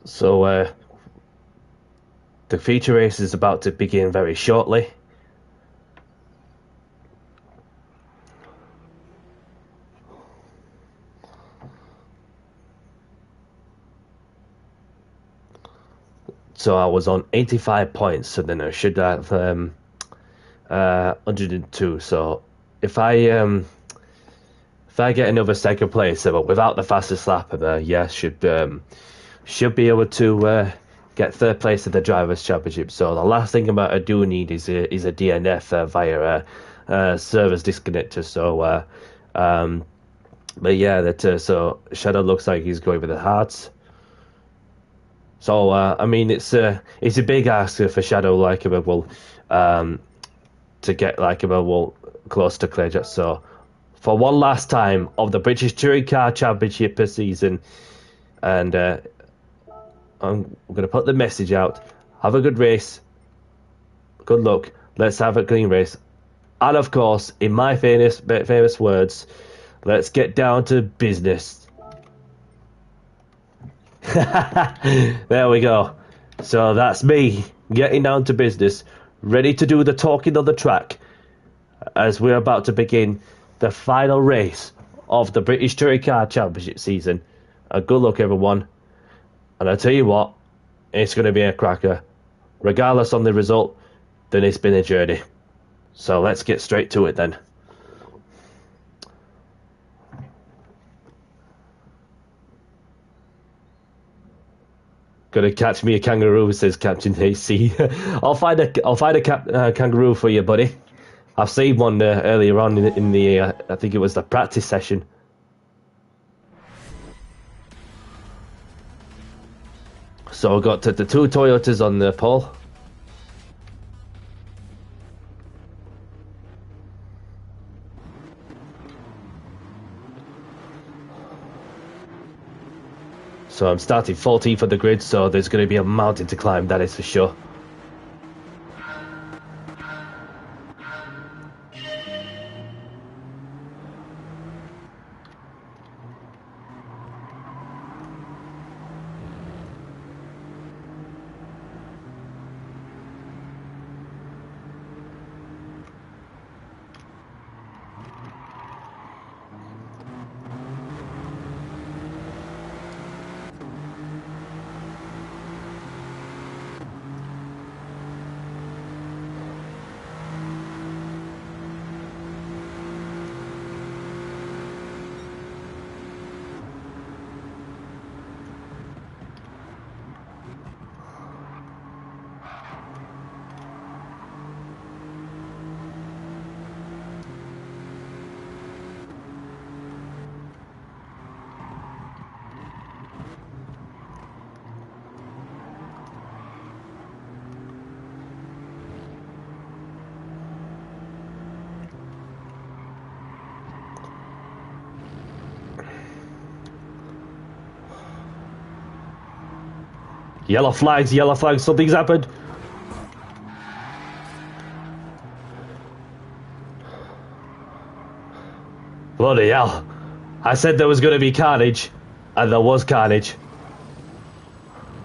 So the feature race is about to begin very shortly. So I was on 85 points, so then I should have 102. So if I get another second place, but without the fastest lap, should be able to get third place at the Drivers' Championship. So the last thing I do need is a DNF via service disconnector. So but yeah, so Shadow looks like he's going with the hearts. So I mean, it's a big ask for Shadow to get close to Codger. So for one last time of the British Touring Car Championship this season, and I'm going to put the message out: have a good race, good luck. Let's have a clean race, and of course, in my famous words, let's get down to business. There we go. So that's me getting down to business, ready to do the talking on the track as we're about to begin the final race of the British Touring Car Championship season. Good luck, everyone. And I tell you what, it's going to be a cracker. Regardless on the result, then it's been a journey. So let's get straight to it then. Gonna catch me a kangaroo, says Captain AC. I'll find a kangaroo for you, buddy. I've seen one earlier on in the I think it was the practice session. So I got the two Toyotas on the pole. So I'm starting 14th for the grid, so there's going to be a mountain to climb, that is for sure. Yellow flags, something's happened. Bloody hell. I said there was going to be carnage, and there was carnage.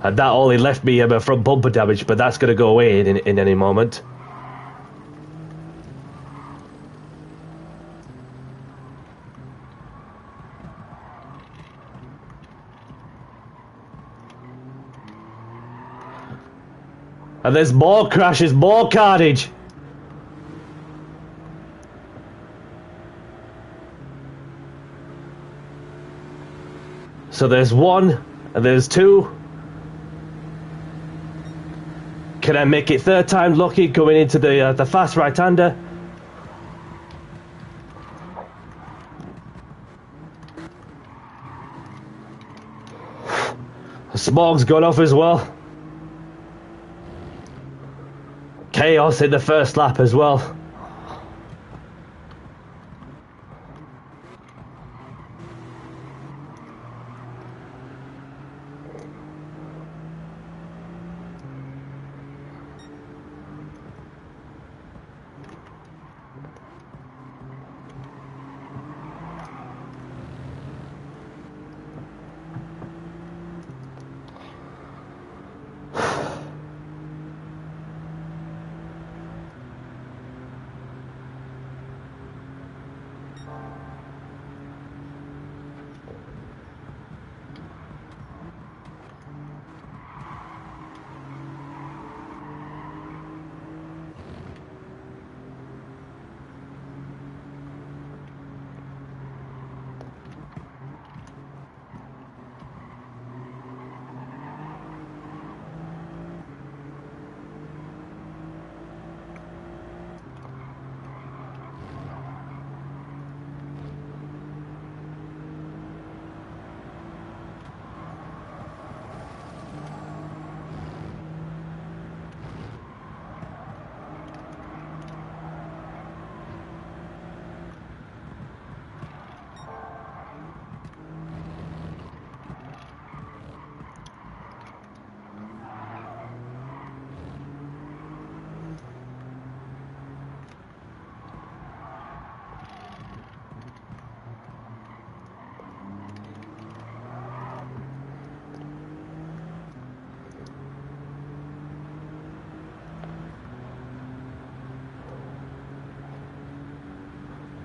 And that only left me front bumper damage, but that's going to go away in any moment. And there's more crashes, more carnage. So there's one, and there's two. Can I make it third time lucky going into the fast right-hander? The smog's gone off as well. Chaos in the first lap as well.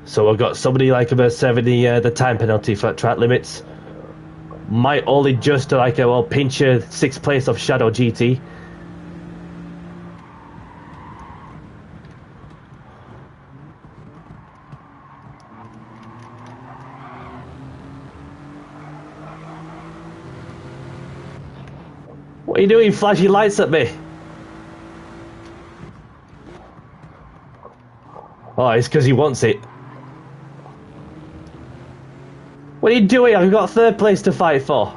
So I've got somebody like about 70 the time penalty for track limits. Might only just like a pinch a 6th place of Shadow GT. What are you doing, flashing lights at me? Oh, it's because he wants it. What are you doing? I've got 3rd place to fight for.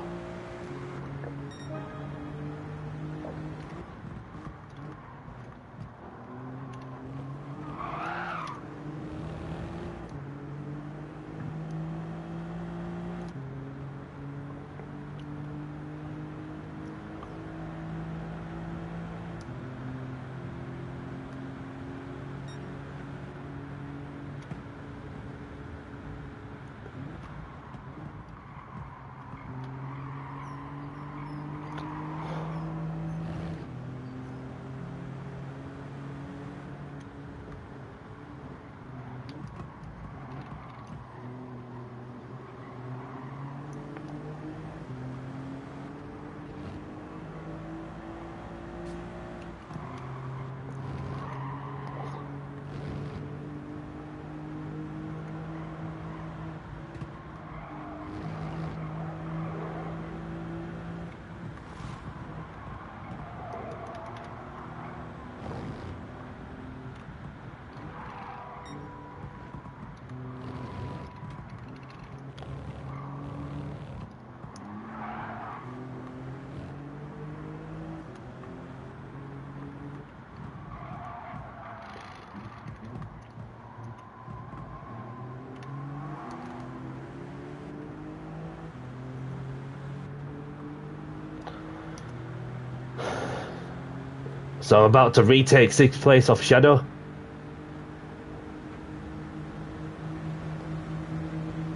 So I'm about to retake 6th place off Shadow.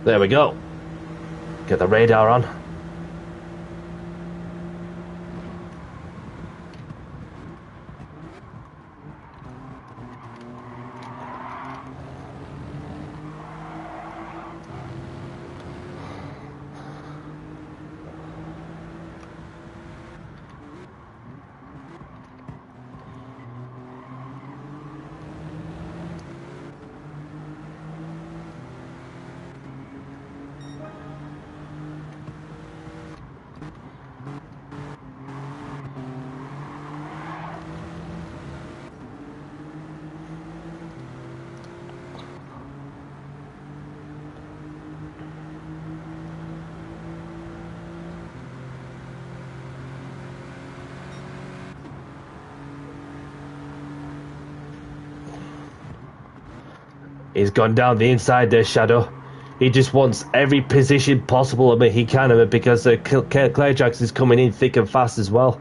There we go. Get the radar on. He's gone down the inside there, Shadow. He just wants every position possible of it he can of it because Claire Jackson's coming in thick and fast as well.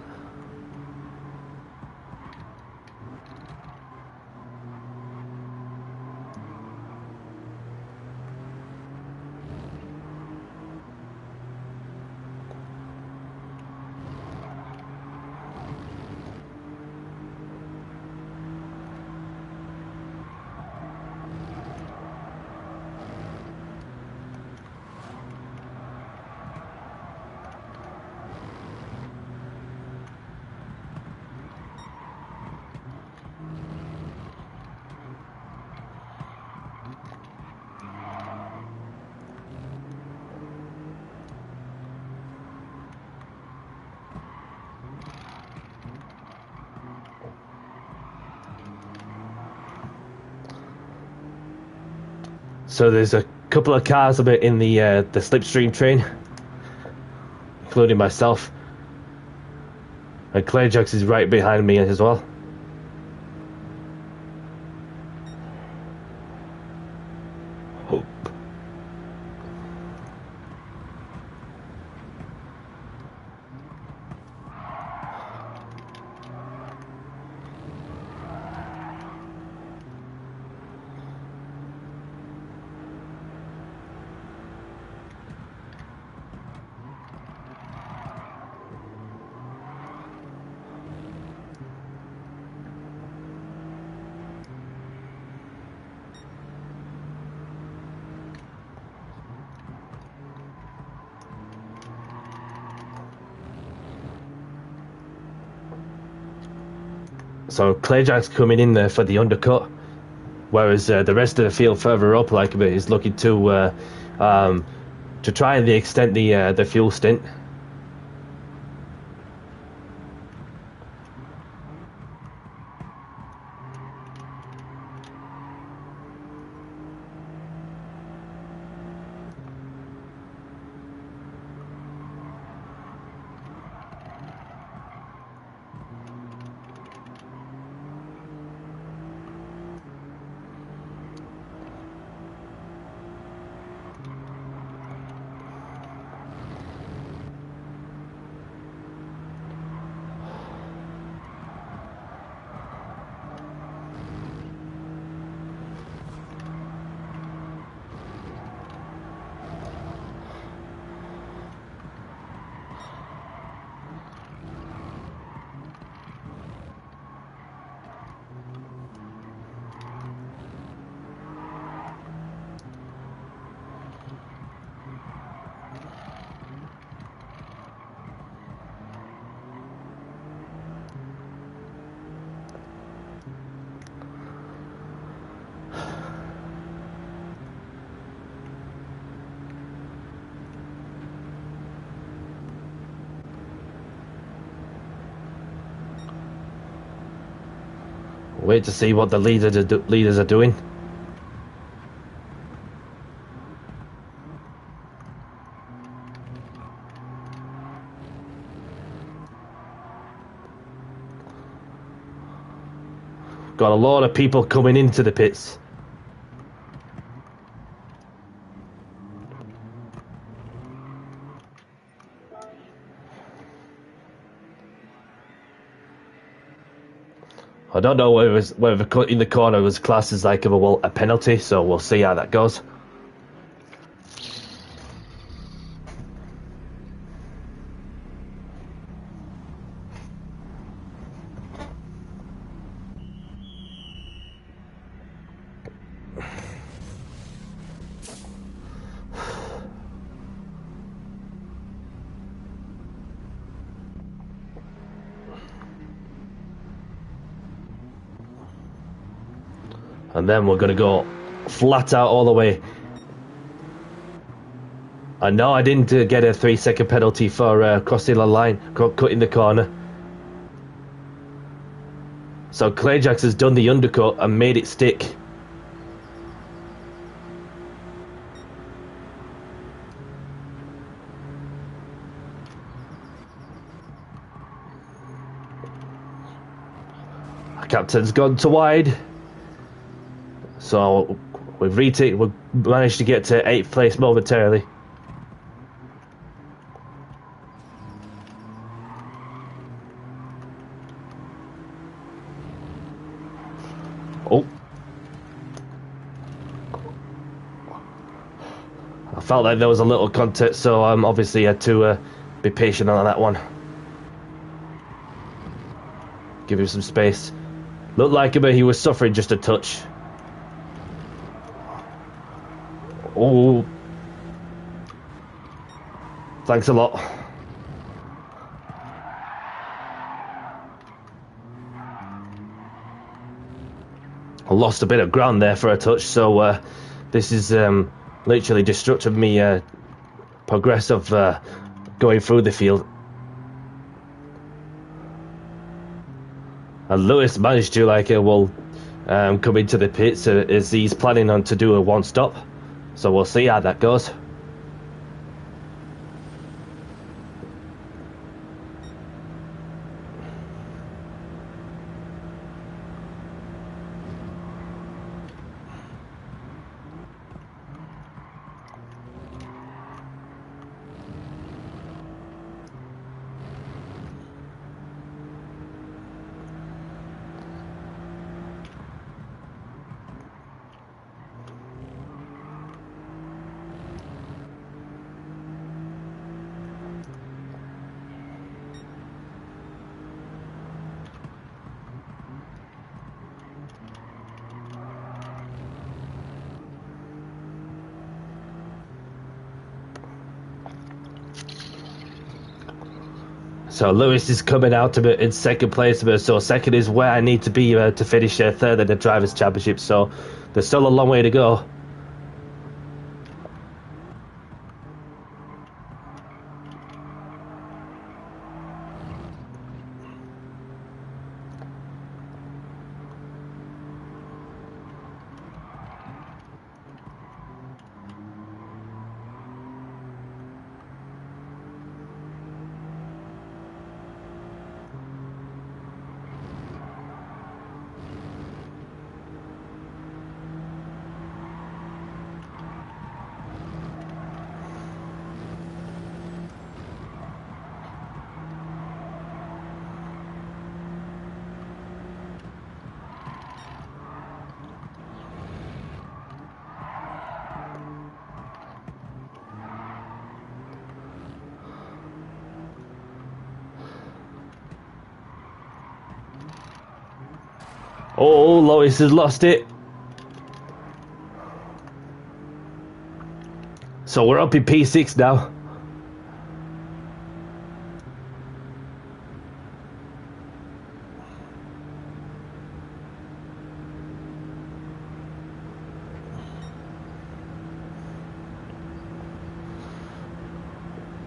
So there's a couple of cars a bit in the slipstream train, including myself. And Claire Jackson is right behind me as well. So Clayjack's coming in there for the undercut, whereas the rest of the field further up, like, is looking to try and extend the fuel stint. Wait to see what the leaders are doing. Got a lot of people coming into the pits. I don't know whether cutting the corner was classed as like a penalty, so we'll see how that goes. And then we're going to go flat out all the way. I know I didn't get a 3-second penalty for crossing the line, cutting the corner. So Clayjax has done the undercut and made it stick. Our captain's gone to wide. So we've managed to get to 8th place momentarily. Oh. I felt like there was a little contact, so obviously had to be patient on that one. Give him some space. Looked like he was suffering just a touch. Oh, thanks a lot. I lost a bit of ground there for a touch, so this is literally destructive me progress of going through the field. And Lewis managed to come into the pits as he's planning on to do a one-stop. So we'll see how that goes. So Lewis is coming out of it in second place. So second is where I need to be to finish third in the Drivers' Championship. So there's still a long way to go. Oh, Lois has lost it. So we're up in P6 now.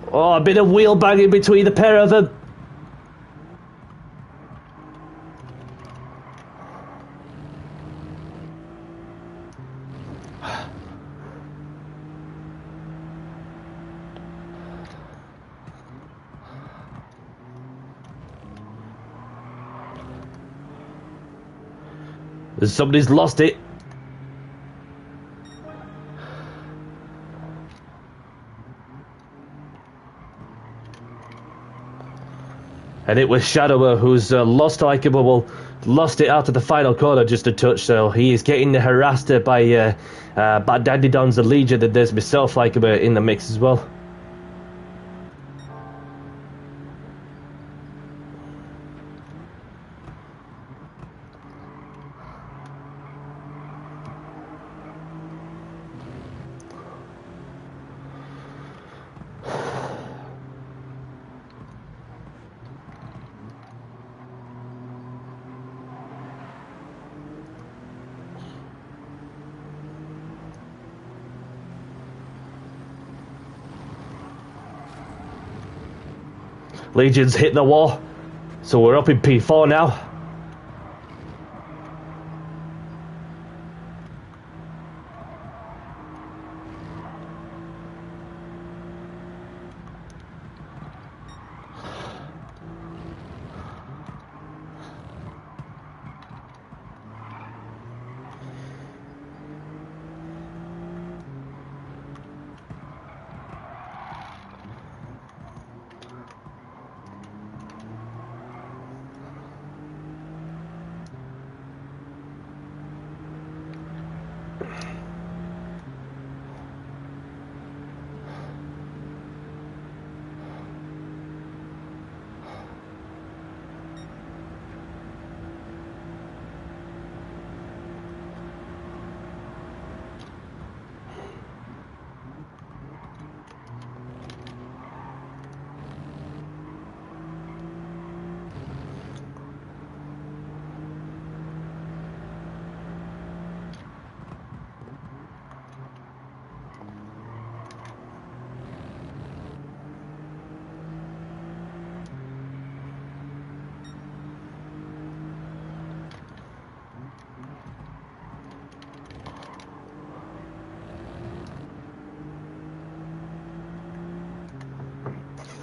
Oh, a bit of wheel banging between the pair of them. Somebody's lost it. And it was Shadower who's lost it out of the final corner just a touch. So he is getting harassed by Dandy Dons, the Legion, and there's myself in the mix as well. Legion's hit the wall, so we're up in P4 now.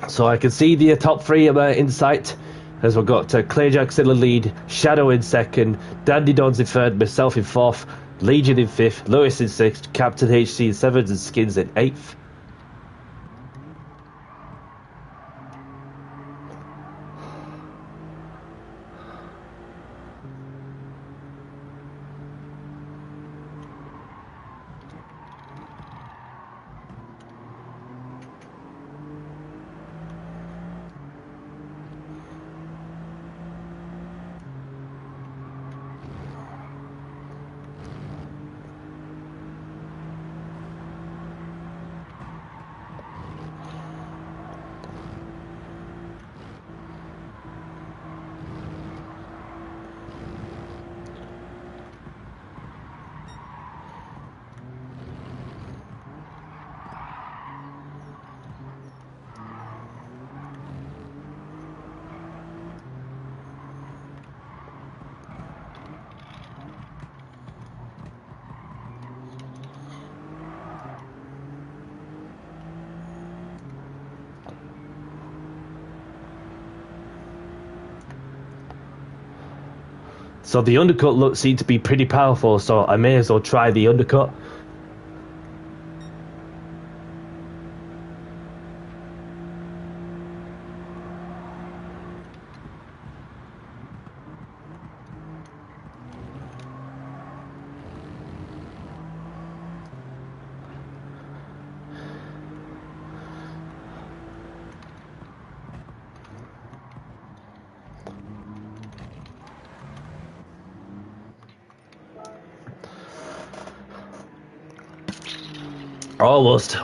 So I can see the top three in sight, as we've got Clearjack's in the lead, Shadow in second, Dandy Dons in third, myself in fourth, Legion in fifth, Lewis in sixth, Captain HC in seventh, and Skins in eighth. So the undercut seemed to be pretty powerful, so I may as well try the undercut.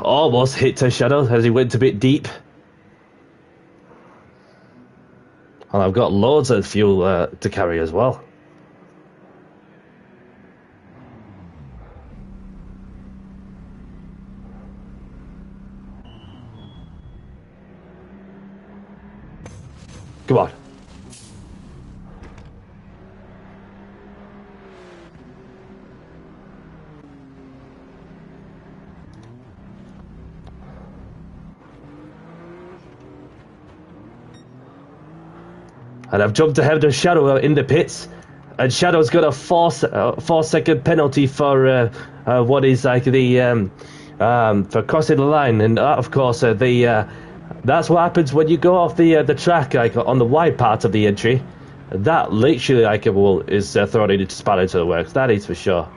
Almost hit her Shadow as he went a bit deep. And I've got loads of fuel to carry as well. Come on. And I've jumped ahead of Shadow in the pits, and Shadow's got a 4-second penalty for what is like the for crossing the line, and of course that's what happens when you go off the track, like on the wide part of the entry. That literally is thrown into span into the works. That is for sure.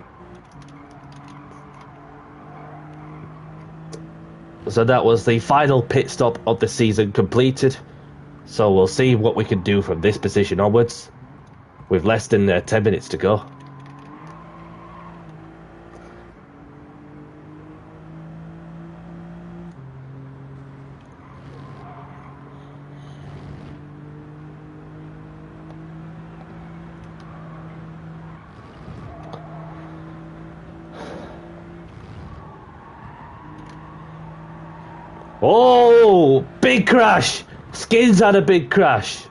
So that was the final pit stop of the season completed. So we'll see what we can do from this position onwards, with less than 10 minutes to go. Oh, big crash! Skins had a big crash.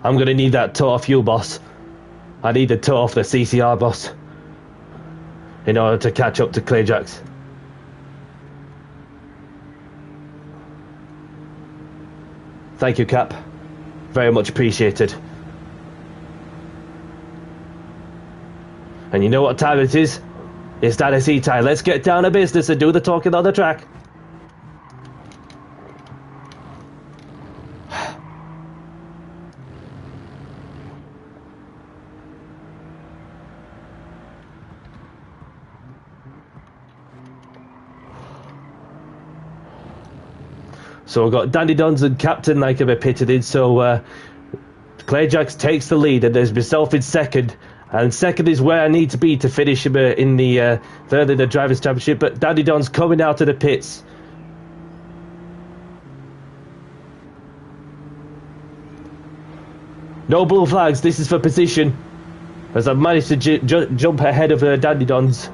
I'm gonna need that tow off you, boss. I need the tow off the CCR, boss, in order to catch up to Clayjacks. Thank you, Cap. Very much appreciated. And you know what time it is? It's Dynasty time. Let's get down to business and do the talking on the track. So we've got Dandy Dons and Captain like have pitted in, so Clayjacks takes the lead, and there's myself in second. And second is where I need to be to finish him in the third in the Drivers' Championship, but Dandy Don's coming out of the pits. No blue flags, this is for position, as I've managed to jump ahead of Dandy Dons.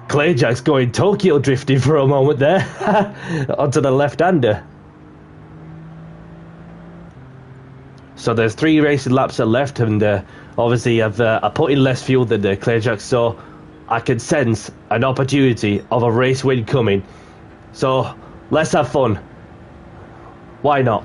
Clayjack's going Tokyo drifting for a moment there onto the left-hander. So there's 3 racing laps left, and obviously I put in less fuel than Clayjack, so I can sense an opportunity of a race win coming. So let's have fun. Why not?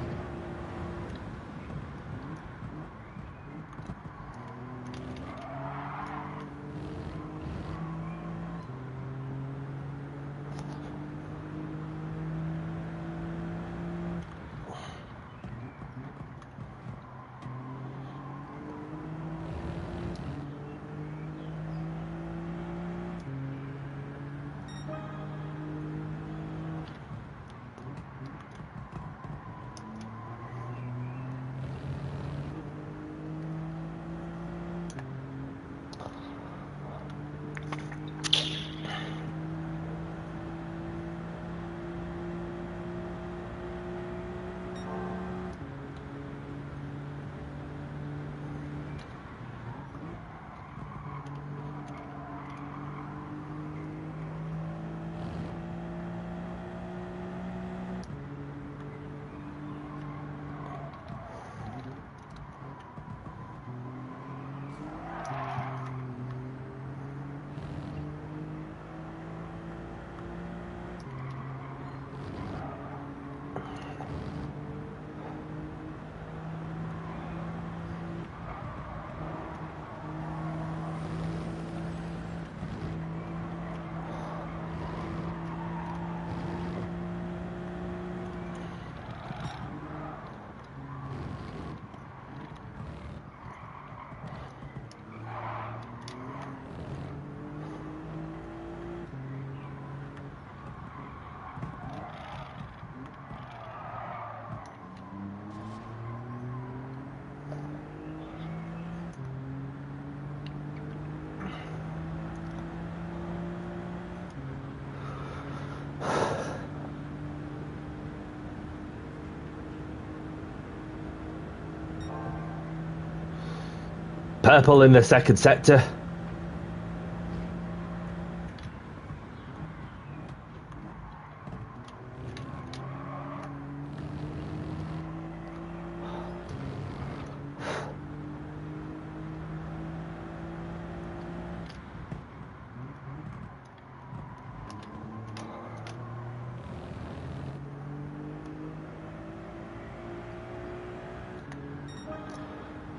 Purple in the second sector.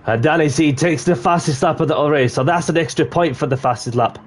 And Danny C takes the fastest lap of the race, so that's an extra point for the fastest lap.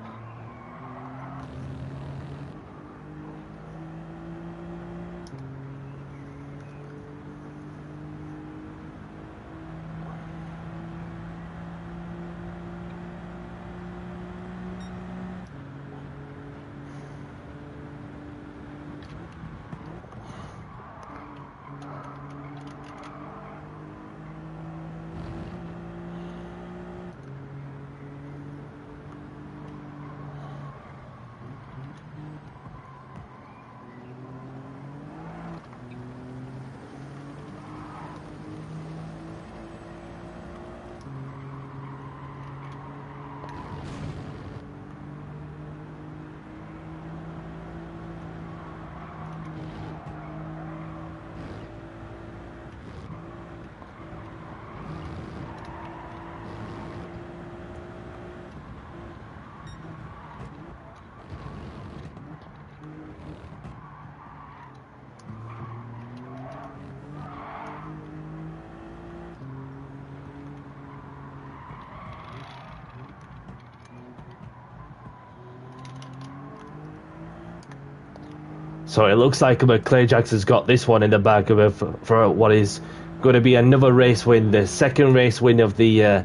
So it looks like Clay Jackson's got this one in the bag for what is going to be another race win, the second race win of the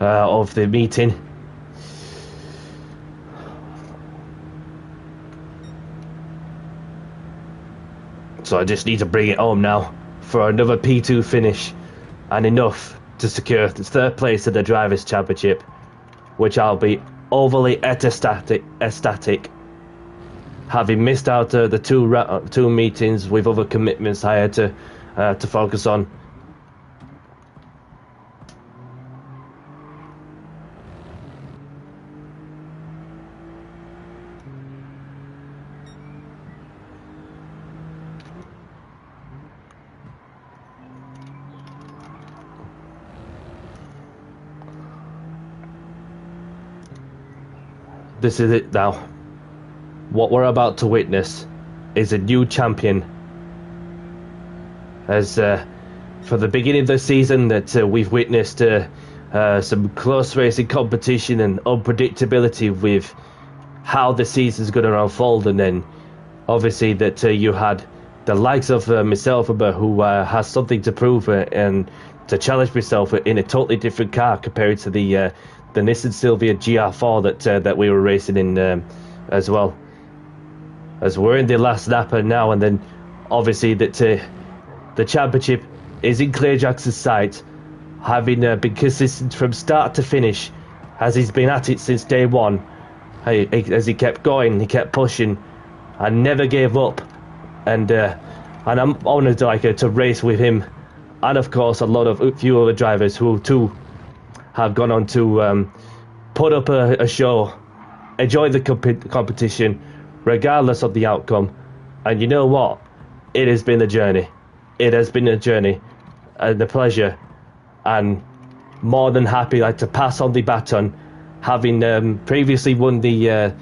meeting. So I just need to bring it home now for another P2 finish and enough to secure the third place in the Drivers' Championship, which I'll be overly ecstatic having missed out the two meetings with other commitments I had to focus on. This is it now. What we're about to witness is a new champion. As for the beginning of the season that we've witnessed some close racing competition and unpredictability with how the season's going to unfold, and then obviously that you had the likes of myself who has something to prove and to challenge myself in a totally different car compared to the Nissan Silvia GR4 that we were racing in as well. As we're in the last lap now, and then obviously that the championship is in Clay Jackson's sight, having been consistent from start to finish, as he's been at it since day one. As he kept going, he kept pushing, and never gave up. And I'm honoured to race with him, and of course a few other drivers who too have gone on to put up a show, enjoy the competition, regardless of the outcome. And you know what? It has been a journey. It has been a journey and a pleasure, and more than happy to pass on the baton, having previously won the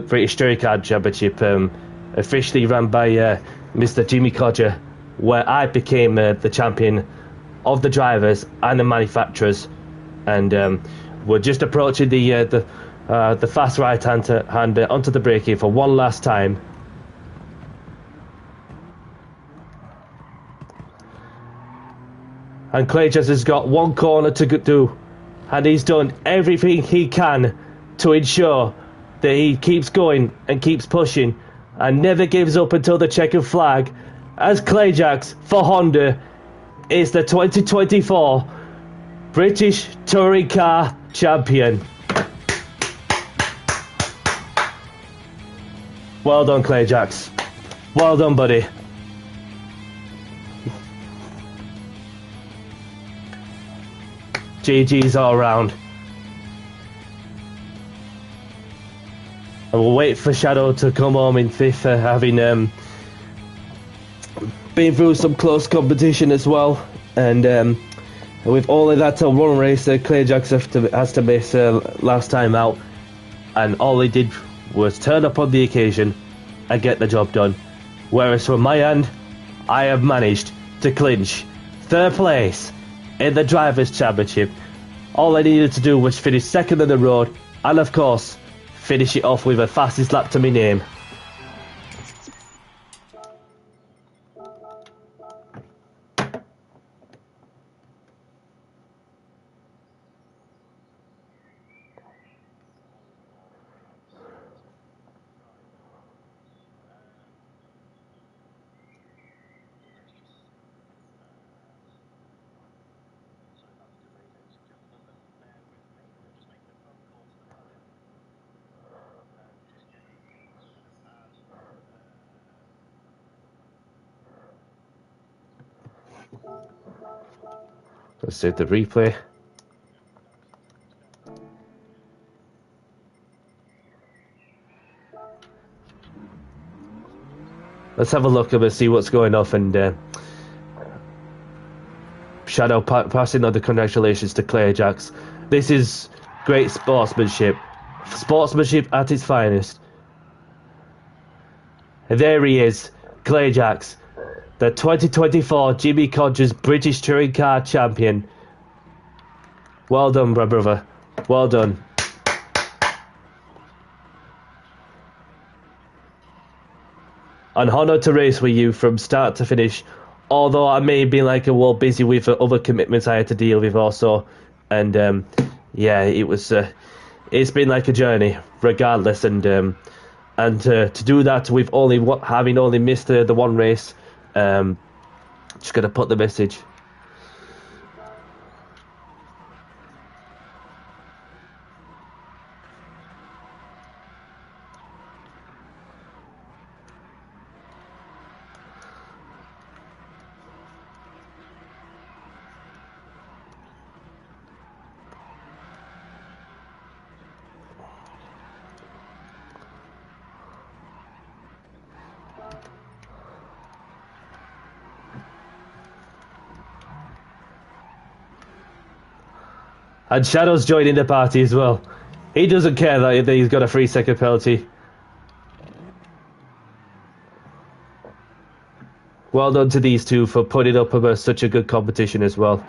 British Touring Car Championship, officially run by Mr. Jimmy Codger, where I became the champion of the drivers and the manufacturers. And we're just approaching the fast right hand onto the braking for one last time. And Clay just has got one corner to do, and he's done everything he can to ensure that he keeps going and keeps pushing and never gives up until the checkered flag, as Clay Jacks for Honda is the 2024 British Touring Car Champion. Well done, Clay Jacks. Well done, buddy. GG's all round. And we'll wait for Shadow to come home in 5th, having been through some close competition as well. And with only that one race, Clearjacks has to miss last time out. And all he did was turn up on the occasion and get the job done. Whereas from my end, I have managed to clinch 3rd place in the Drivers' Championship. All I needed to do was finish 2nd on the road, and of course, finish it off with a fastest lap to my name. Let's see the replay. Let's have a look and see what's going off. And Shadow passing on the congratulations to Clearjacks. This is great sportsmanship. Sportsmanship at its finest. And there he is, Clearjacks, the 2024 Jimmy Codger's British Touring Car Champion. Well done, my brother. Well done. An honour to race with you from start to finish. Although I may have been busy with other commitments I had to deal with also. And yeah, it's been like a journey, regardless. And to do that with having only missed the one race, just gonna put the message. And Shadow's joining the party as well. He doesn't care that he's got a 3-second penalty. Well done to these two for putting up such a good competition as well.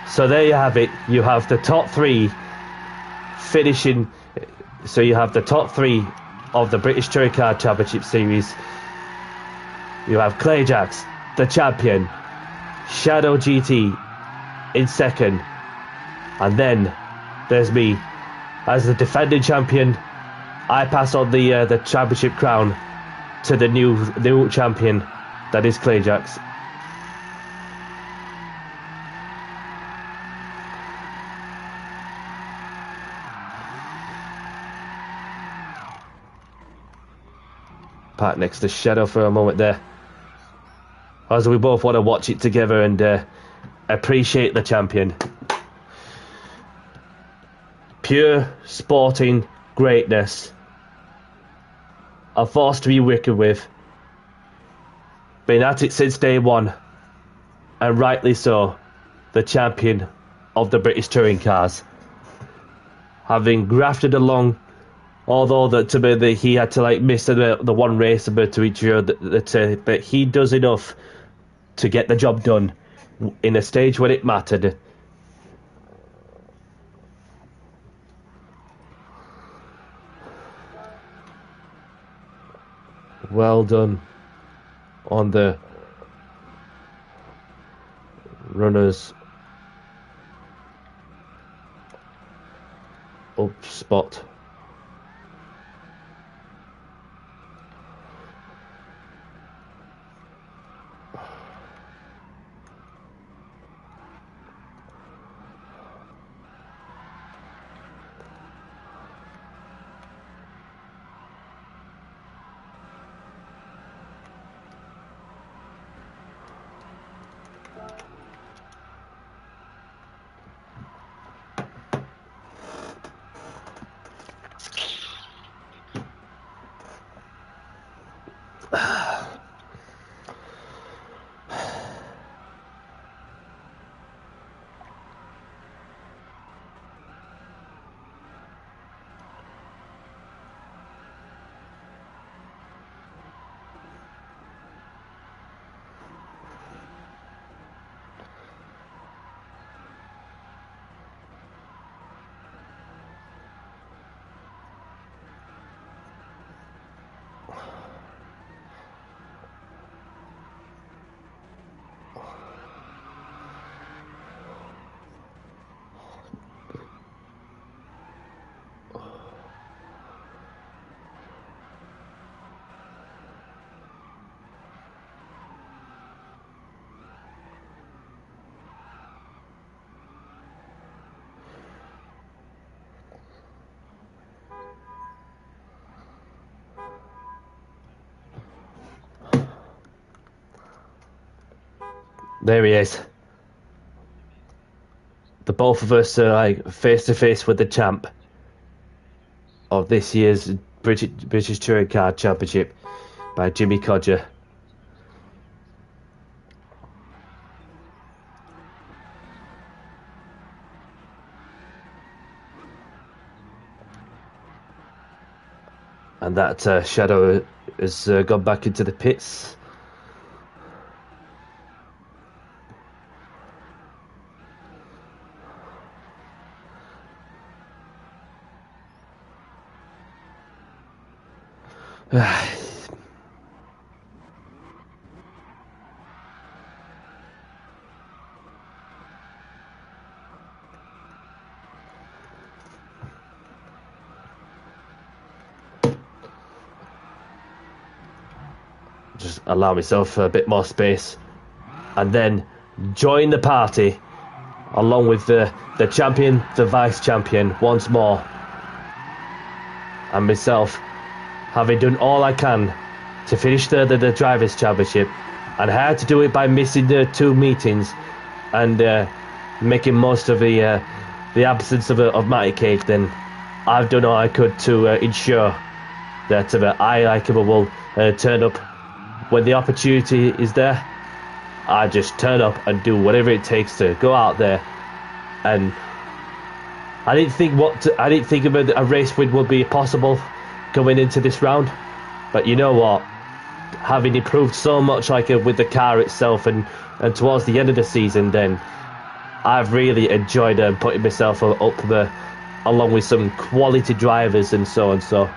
So there you have it. You have the top 3 finishing. So you have the top 3 of the British Touring Car Championship Series. You have Clearjacks, the champion, Shadow GT in 2nd, and then there's me as the defending champion. I pass on the championship crown to the new champion, that is Clearjacks. Park next to Shadow for a moment there, as we both want to watch it together and appreciate the champion. Pure sporting greatness. A force to be reckoned with. Been at it since day one, and rightly so. The champion of the British touring cars, having grafted along. Although he had to miss the one race to each other, but he does enough to get the job done in a stage when it mattered. Well done on the runners up spot. There he is. The both of us are like face to face with the champ of this year's British Touring Car Championship by Jimmy Codger. And that Shadow has gone back into the pits. Just allow myself a bit more space and then join the party along with the champion, the vice champion once more, and myself, having done all I can to finish third in the Drivers' Championship, and I had to do it by missing the 2 meetings and making most of the absence of Matty Cake. Then I've done all I could to ensure that I, like him, will turn up when the opportunity is there. I just turn up and do whatever it takes to go out there. And I didn't think about a race win would be possible going into this round. But you know what? Having improved so much, like with the car itself, and towards the end of the season, then I've really enjoyed putting myself up there, along with some quality drivers and so on. So.